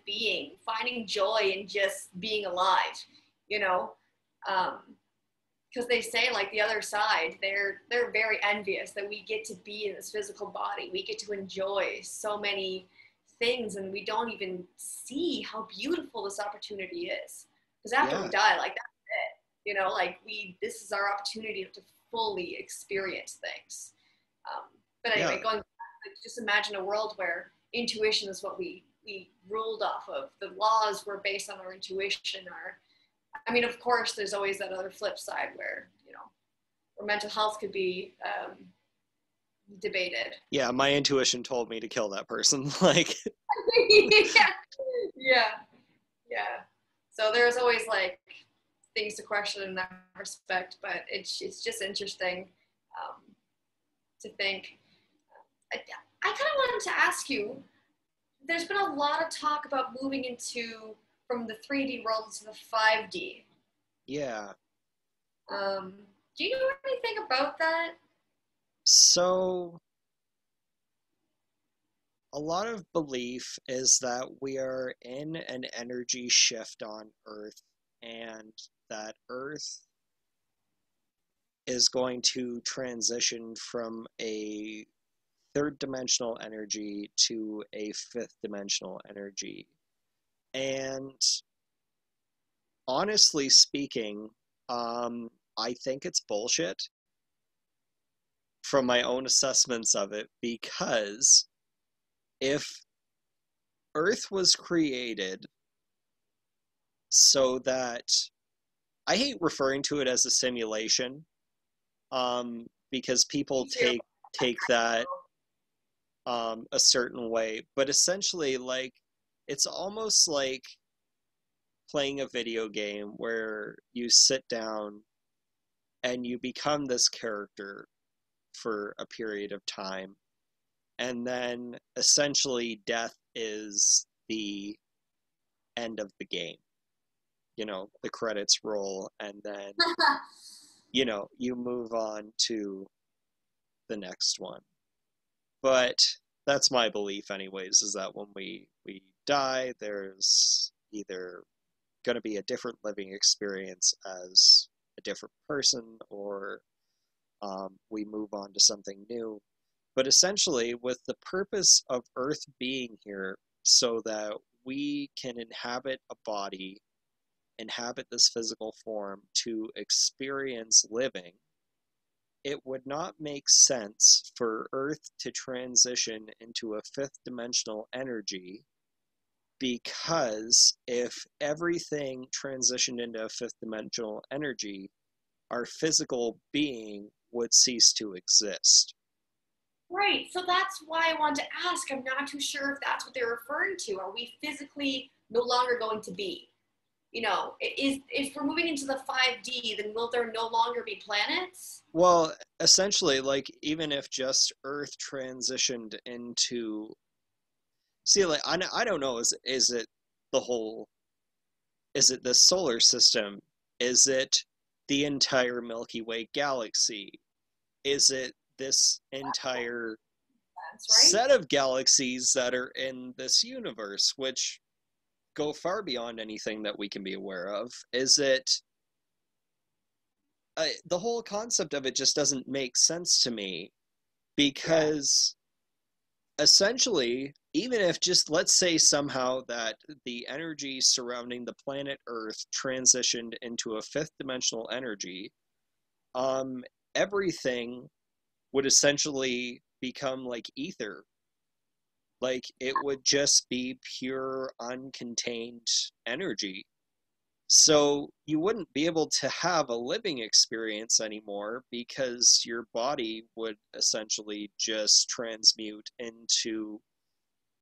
finding joy in just being alive, you know, because they say, like, the other side, they're very envious that we get to be in this physical body. We get to enjoy so many things and we don't even see how beautiful this opportunity is. Because after we Yeah. die, like that's it. You know, like this is our opportunity to fully experience things. But Yeah. anyway, going back, like, just imagine a world where intuition is what we ruled off of. The laws were based on our intuition. I mean, of course, there's always that other flip side where, you know, where mental health could be debated. Yeah, my intuition told me to kill that person. Like, Yeah, yeah, yeah. So there's always like things to question in that respect, but it's just interesting um, to think. I kind of wanted to ask you. There's been a lot of talk about moving into from the 3D world to the 5D. yeah. Um, do you know anything about that? So a lot of belief is that we are in an energy shift on Earth, and that Earth is going to transition from a third dimensional energy to a fifth dimensional energy. And honestly speaking, I think it's bullshit from my own assessments of it, because if Earth was created so that, I hate referring to it as a simulation, because people Me too. take that a certain way, but essentially, like, it's almost like playing a video game where you sit down and you become this character for a period of time, and then essentially death is the end of the game. You know, the credits roll, and then, you know, you move on to the next one. But that's my belief anyways, is that when we die, there's either going to be a different living experience as a different person, or we move on to something new. But essentially, with the purpose of Earth being here so that we can inhabit a body, inhabit this physical form to experience living, it would not make sense for Earth to transition into a fifth dimensional energy, because if everything transitioned into a fifth dimensional energy, our physical being would cease to exist. Right. So that's why I wanted to ask. I'm not too sure if that's what they're referring to. Are we physically no longer going to be? You know, is if we're moving into the 5D, then will there no longer be planets? Well, essentially, like, even if just Earth transitioned into, see, like, I don't know, is it the whole, is it the solar system? Is it the entire Milky Way galaxy? Is it this entire That's right. set of galaxies that are in this universe, which go far beyond anything that we can be aware of? Is it, the whole concept of it just doesn't make sense to me, Yeah. because essentially, even if, just let's say somehow that the energy surrounding the planet Earth transitioned into a fifth dimensional energy, um, everything would essentially become like ether. Like, it would just be pure, uncontained energy. So you wouldn't be able to have a living experience anymore, because your body would essentially just transmute into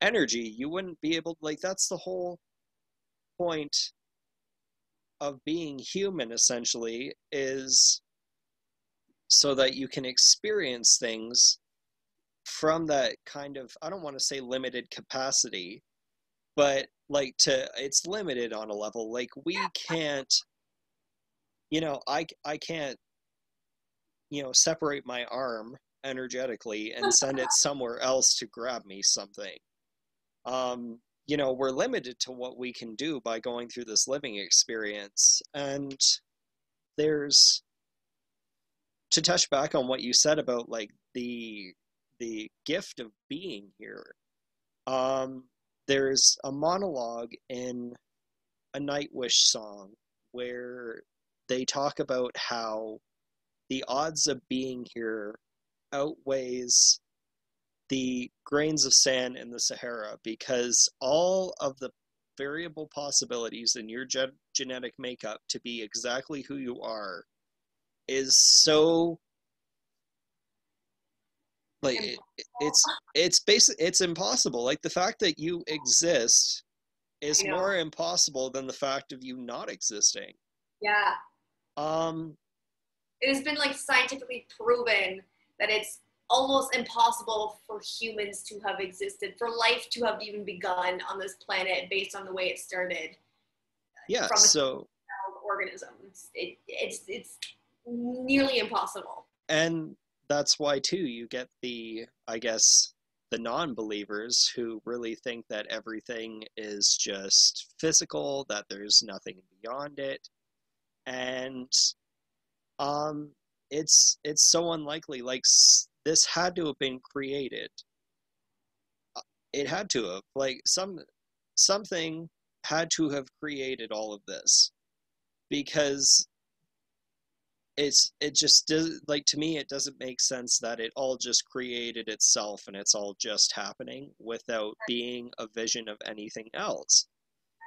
energy. You wouldn't be able, like, that's the whole point of being human, essentially, is so that you can experience things from that kind of, I don't want to say limited capacity, but like, to, it's limited on a level. Like, we can't, you know, I can't, you know, separate my arm energetically and send it somewhere else to grab me something. You know, we're limited to what we can do by going through this living experience. And there's, to touch back on what you said about like the gift of being here. Um, there's a monologue in a Nightwish song where they talk about how the odds of being here outweighs the grains of sand in the Sahara, because all of the variable possibilities in your genetic makeup to be exactly who you are is so like it's basic, it's impossible. Like the fact that you exist I is know. more impossible than the fact of you not existing. Yeah. um It has been like scientifically proven that it's almost impossible for humans to have existed, for life to have even begun on this planet based on the way it started yeah, from a so organism. It's nearly impossible. and that's why too you get the, I guess, the non-believers who really think that everything is just physical, that there's nothing beyond it. And um it's so unlikely. Like this had to have been created. It had to have, like, something had to have created all of this, because it just does, like, to me it doesn't make sense that it all just created itself and it's all just happening without being a vision of anything else.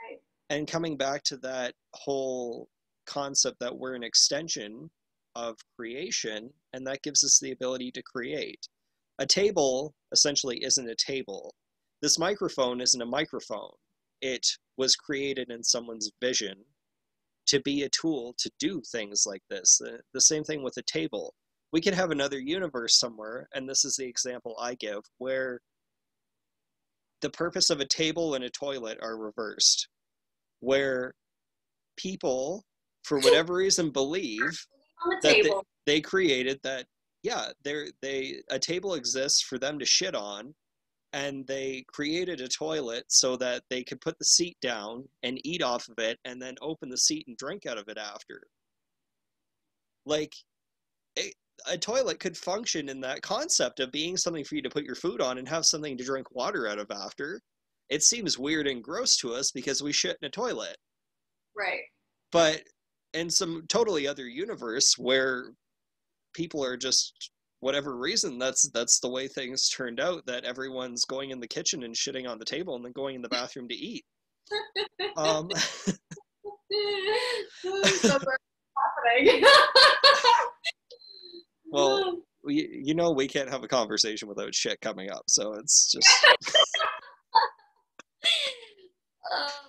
Right. And coming back to that whole concept that we're an extension of creation, and that gives us the ability to create. A table essentially isn't a table. This microphone isn't a microphone. It was created in someone's vision to be a tool to do things like this. The same thing with a table. We could have another universe somewhere, and this is the example I give, where the purpose of a table and a toilet are reversed, where people, for whatever reason, believe On the that table. they created that, yeah, a table exists for them to shit on, and they created a toilet so that they could put the seat down and eat off of it and then open the seat and drink out of it after. Like, a toilet could function in that concept of being something for you to put your food on and have something to drink water out of after. It seems weird and gross to us because we shit in a toilet. Right. But in some totally other universe where people are just, whatever reason, that's the way things turned out, that everyone's going in the kitchen and shitting on the table and then going in the bathroom to eat. um So happening. well, we can't have a conversation without shit coming up, so it's just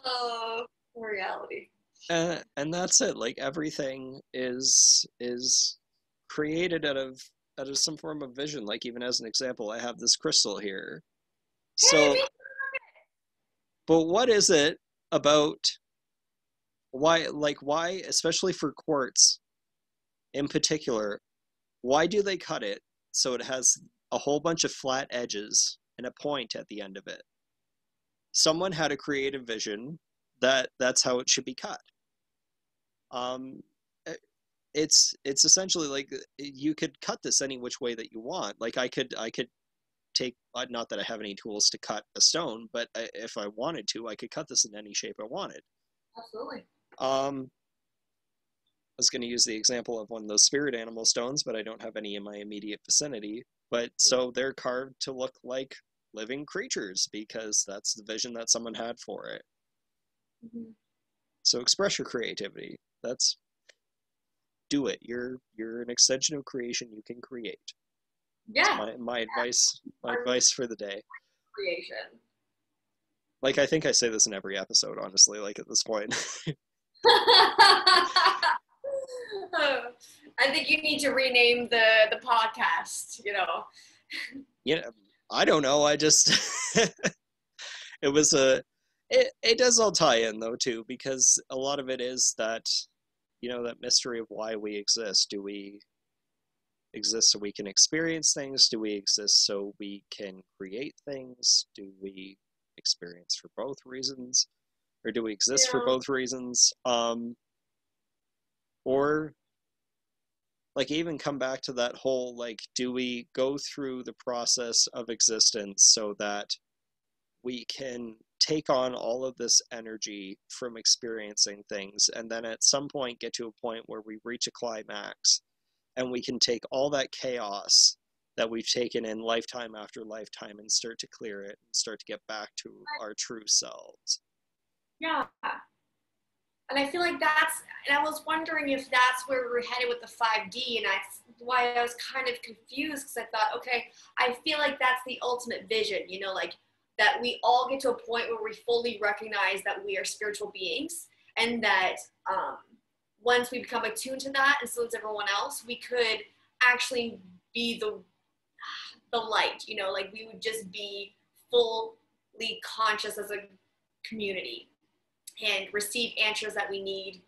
Oh, reality. and that's it. Like, everything is created out of some form of vision. Like, even as an example, I have this crystal here. Hey, So, but what is it about, why, especially for quartz in particular, why do they cut it so it has a whole bunch of flat edges and a point at the end of it? Someone had a creative vision that that's how it should be cut. um it's essentially like, you could cut this any which way that you want. Like, I could take, not that I have any tools to cut a stone, but if I wanted to, I could cut this in any shape I wanted. absolutely. I was going to use the example of one of those spirit animal stones, but I don't have any in my immediate vicinity. But so they're carved to look like living creatures because that's the vision that someone had for it. Mm-hmm. So express your creativity. That's Do it. You're an extension of creation. You can create. Yeah. My advice. My advice for the day. Creation. Like, I think I say this in every episode, honestly. Like, at this point. I think you need to rename the podcast. Yeah, I don't know. I just it was it does all tie in though too, because a lot of it is that, that mystery of why we exist. Do we exist so we can experience things? Do we exist so we can create things? Do we experience for both reasons, or do we exist for Yeah. both reasons? Or, like, even come back to that whole, like, do we go through the process of existence so that we can take on all of this energy from experiencing things, and then at some point get to a point where we reach a climax, and we can take all that chaos that we've taken in lifetime after lifetime and start to clear it and start to get back to our true selves. Yeah. And I feel like and I was wondering if that's where we were headed with the 5D, and why I was kind of confused, because I thought, okay, I feel like that's the ultimate vision, you know, like that we all get to a point where we fully recognize that we are spiritual beings, and that once we become attuned to that, and so does everyone else, we could actually be the light, you know, like we would just be fully conscious as a community and receive answers that we need,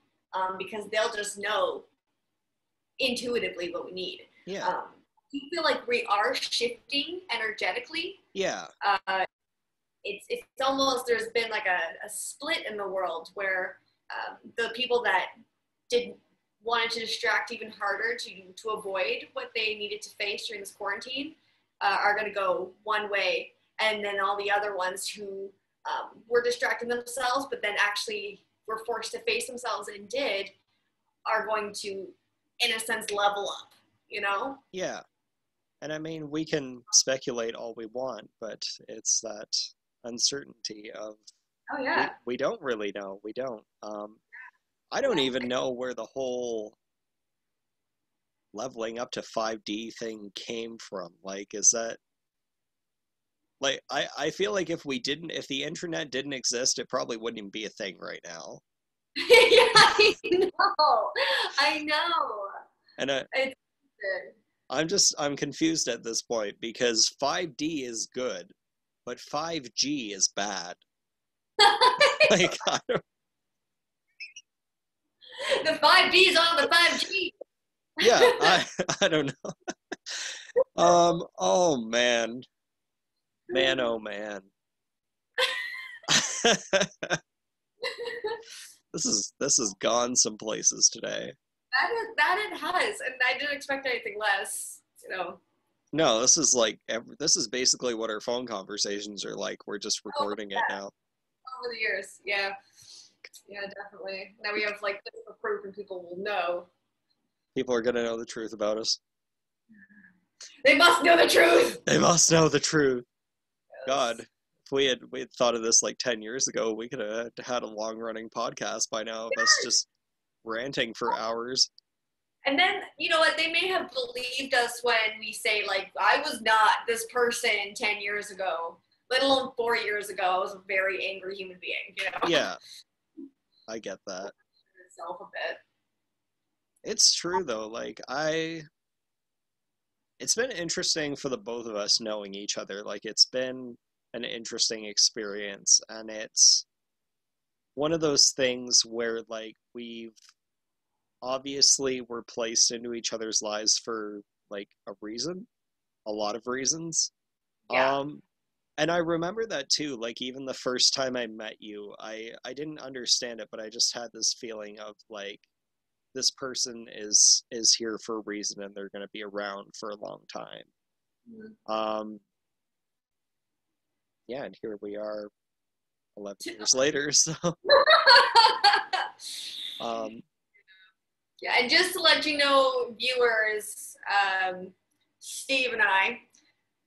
because they'll just know intuitively what we need. Yeah. You feel like we are shifting energetically. Yeah. It's almost, there's been like a split in the world where the people that wanted to distract even harder to avoid what they needed to face during this quarantine are going to go one way, and then all the other ones who were distracting themselves, but then actually were forced to face themselves and are going to, in a sense, level up, you know? Yeah. And I mean, we can speculate all we want, but it's that uncertainty of, oh yeah, we don't really know. We don't. I don't even know where the whole leveling up to 5D thing came from. Like, is that, like, I feel like if the internet didn't exist, it probably wouldn't even be a thing right now. Yeah, I know. And I'm confused at this point, because 5D is good, but 5G is bad. Like, the 5D is on the 5G. Yeah, I don't know. Oh man. Man, oh man. This has gone some places today. That it has, and I didn't expect anything less, you know. No, this is basically what our phone conversations are like. We're just recording it now. Over the years, yeah, definitely. Now we have like physical proof, and people will know. People are gonna know the truth about us. They must know the truth. They must know the truth. Yes. God, if we had thought of this like 10 years ago, we could have had a long-running podcast by now of us just ranting for hours. And then, you know what, they may have believed us when we say, like, I was not this person 10 years ago, let alone 4 years ago. I was a very angry human being, you know? Yeah, I get that. Itself a bit. It's true, though. Like, it's been interesting for the both of us knowing each other. Like, it's been an interesting experience, and it's one of those things where, like, we've obviously were placed into each other's lives for like a reason, a lot of reasons. Yeah. And I remember that too. Like, even the first time I met you, I didn't understand it, but I just had this feeling of like, this person is here for a reason, and they're going to be around for a long time. Mm-hmm. Yeah, and here we are 11 years later, so yeah, and just to let you know, viewers, Steve and I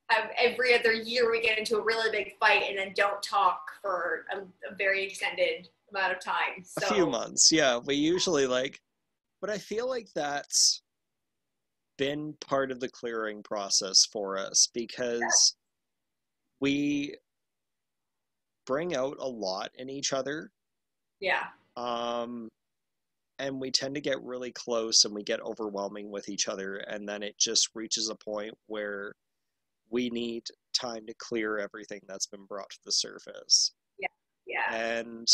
have every other year we get into a really big fight and then don't talk for a very extended amount of time. So. A few months, yeah. We usually but I feel like that's been part of the clearing process for us, because we bring out a lot in each other. Yeah. And we tend to get really close, and we get overwhelming with each other, and then it just reaches a point where we need time to clear everything that's been brought to the surface. Yeah. And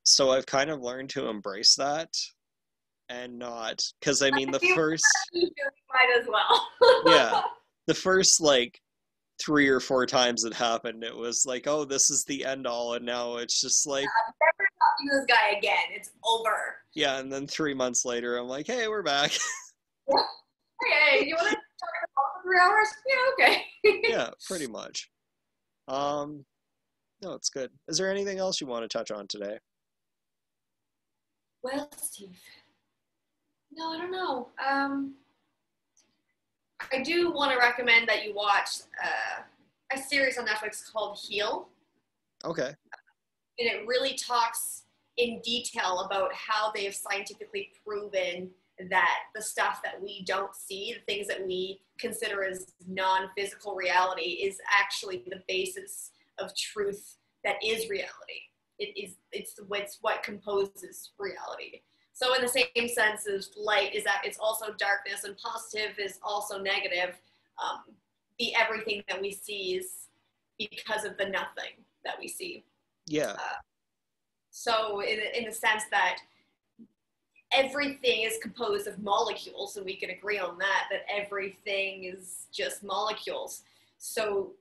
so I've kind of learned to embrace that, and not, because I mean, You might as well. Yeah, the first 3 or 4 times it happened, it was like, oh, this is the end all, and now it's just like, I'm never talking to this guy again. It's over. Yeah, and then 3 months later, I'm like, hey, we're back. Yeah. Hey, you want to talk for 3 hours? Yeah, okay. Yeah, pretty much. No, it's good. Is there anything else you want to touch on today? Well, Steve, no, I don't know. I do want to recommend that you watch a series on Netflix called Heal. Okay. And it really talks in detail about how they have scientifically proven that the stuff that we don't see, the things that we consider as non-physical reality, is actually the basis of truth that is reality. It's what composes reality. So in the same sense as light is that it's also darkness, and positive is also negative. The everything that we see is because of the nothing that we see. Yeah. So in the sense that everything is composed of molecules, and we can agree on that everything is just molecules. So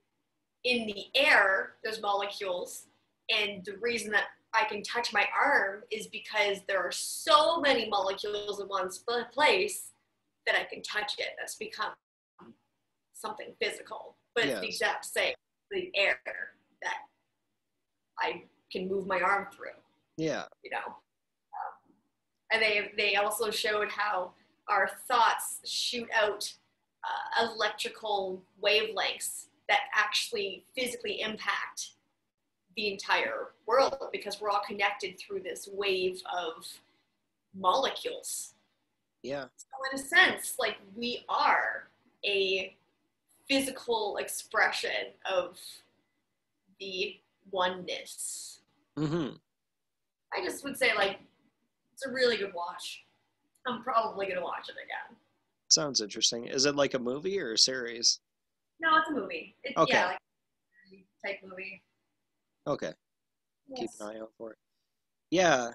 in the air, there's molecules, and the reason that I can touch my arm is because there are so many molecules in one place that I can touch it. That's become something physical, but it's the exact same, the air that I can move my arm through. Yeah. You know, and they also showed how our thoughts shoot out electrical wavelengths that actually physically impact the entire world, because we're all connected through this wave of molecules. Yeah. So in a sense, like, we are a physical expression of the oneness. Mm-hmm. I just would say, like, it's a really good watch. I'm probably going to watch it again. Sounds interesting. Is it like a movie or a series? No, it's a movie. Okay. Yeah, like a type movie. Okay. Yes. Keep an eye out for it. Yeah.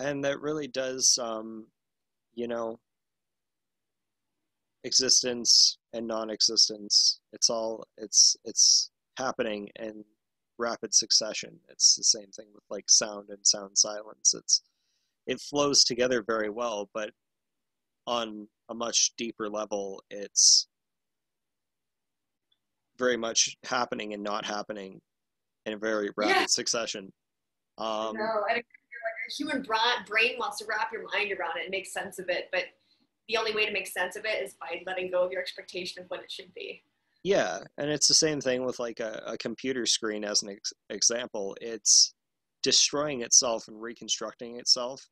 And that really does, you know, existence and non-existence. It's happening in rapid succession. It's the same thing with like sound and sound silence. It flows together very well, but on a much deeper level, it's very much happening and not happening in a very rapid succession. I know. And your human brain wants to wrap your mind around it and make sense of it, but the only way to make sense of it is by letting go of your expectation of what it should be. Yeah, and it's the same thing with like a computer screen as an example. It's destroying itself and reconstructing itself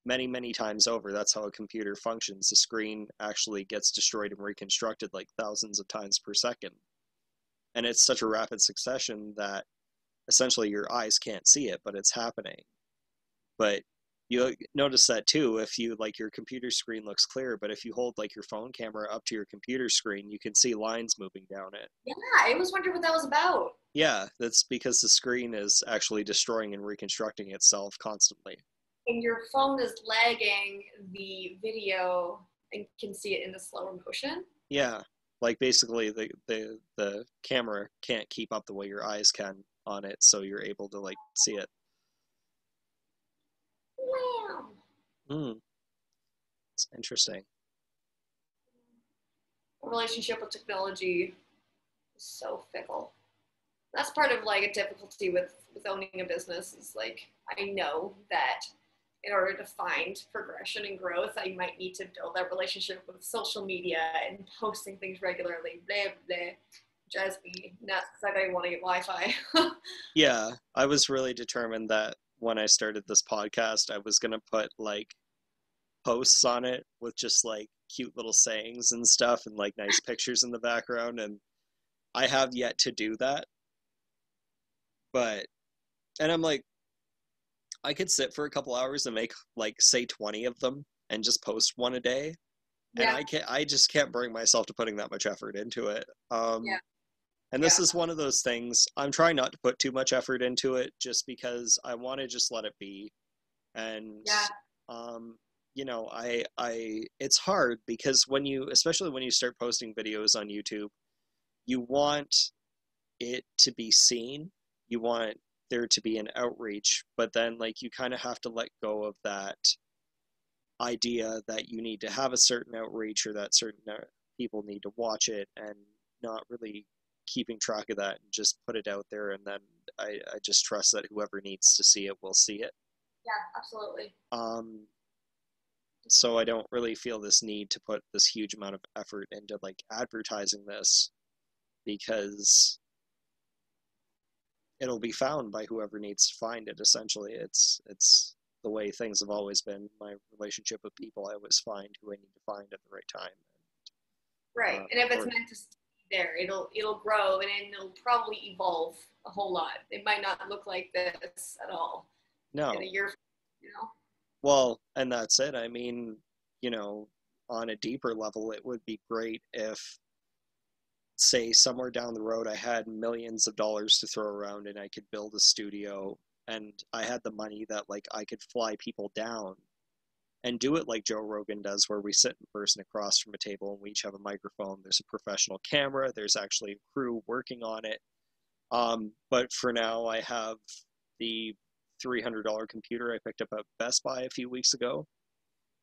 many, many times over. That's how a computer functions. The screen actually gets destroyed and reconstructed like thousands of times per second. And it's such a rapid succession that essentially your eyes can't see it, but it's happening. But you notice that too, if you like your computer screen looks clear, but if you hold like your phone camera up to your computer screen, you can see lines moving down it. Yeah, I was wondering what that was about. Yeah, that's because the screen is actually destroying and reconstructing itself constantly. And your phone is lagging the video and can see it in the slower motion. Yeah, like basically the camera can't keep up the way your eyes can on it, so you're able to like see it. Wow. It's interesting. A relationship with technology is so fickle. That's part of like a difficulty with owning a business, is like, I know that in order to find progression and growth, I might need to build that relationship with social media and posting things regularly, blah, blah. Drives me nuts because I don't want to get Wi-Fi. Yeah, I was really determined that when I started this podcast, I was going to put like posts on it with just like cute little sayings and stuff and like nice pictures in the background. And I have yet to do that. And I'm like, I could sit for a couple hours and make like say 20 of them and just post one a day. And I just can't bring myself to putting that much effort into it. And this is one of those things, I'm trying not to put too much effort into it just because I want to just let it be. And, you know, it's hard because especially when you start posting videos on YouTube, you want it to be seen. You want there to be an outreach, but then like you kind of have to let go of that idea that you need to have a certain outreach or that certain people need to watch it, and not really keeping track of that and just put it out there, and then I just trust that whoever needs to see it will see it. Yeah, absolutely. So I don't really feel this need to put this huge amount of effort into like advertising this, because it'll be found by whoever needs to find it. Essentially, it's the way things have always been. My relationship with people, I always find who I need to find at the right time. Right, and if it's meant to stay there, it'll grow, and it'll probably evolve a whole lot. It might not look like this at all. No. In a year, you know. Well, and that's it. I mean, you know, on a deeper level, it would be great if, say, somewhere down the road, I had millions of dollars to throw around and I could build a studio, and I had the money that like I could fly people down and do it like Joe Rogan does, where we sit in person across from a table and we each have a microphone. There's a professional camera. There's actually a crew working on it. But for now, I have the $300 computer I picked up at Best Buy a few weeks ago.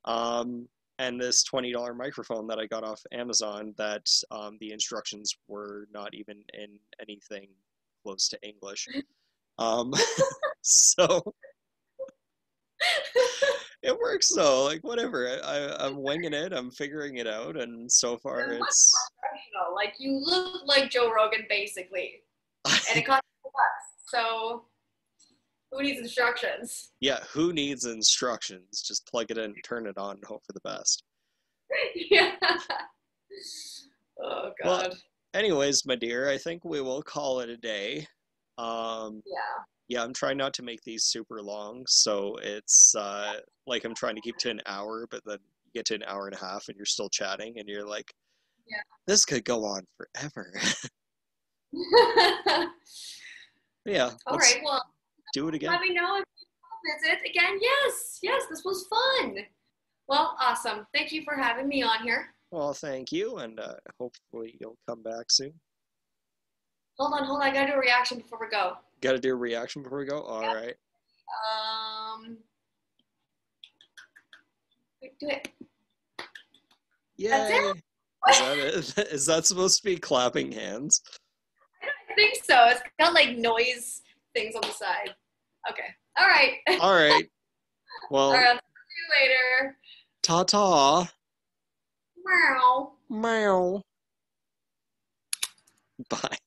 And this $20 microphone that I got off Amazon that the instructions were not even in anything close to English. So it works though, like whatever. I'm winging it, I'm figuring it out, and so far it's... Like, you look like Joe Rogan basically. And it costs $2. So who needs instructions? Yeah, who needs instructions? Just plug it in, turn it on, and hope for the best. Yeah. Oh, God. Well, anyways, my dear, I think we will call it a day. Yeah, I'm trying not to make these super long, so it's like I'm trying to keep to an hour, but then you get to an hour and a half and you're still chatting, and you're like, yeah, this could go on forever. Yeah. All right, well, do it again. Let me know if you want to visit again. Yes, this was fun. Well, awesome. Thank you for having me on here. Well, thank you, and hopefully you'll come back soon. Hold on. I gotta do a reaction before we go. Gotta do a reaction before we go? All right. Do it. Yay. That's it? Is that it? Is that supposed to be clapping hands? I think so. It's got like noise things on the side. Okay. All right. All right. Well, all right, I'll see you later. Ta-ta. Meow. Meow. Bye.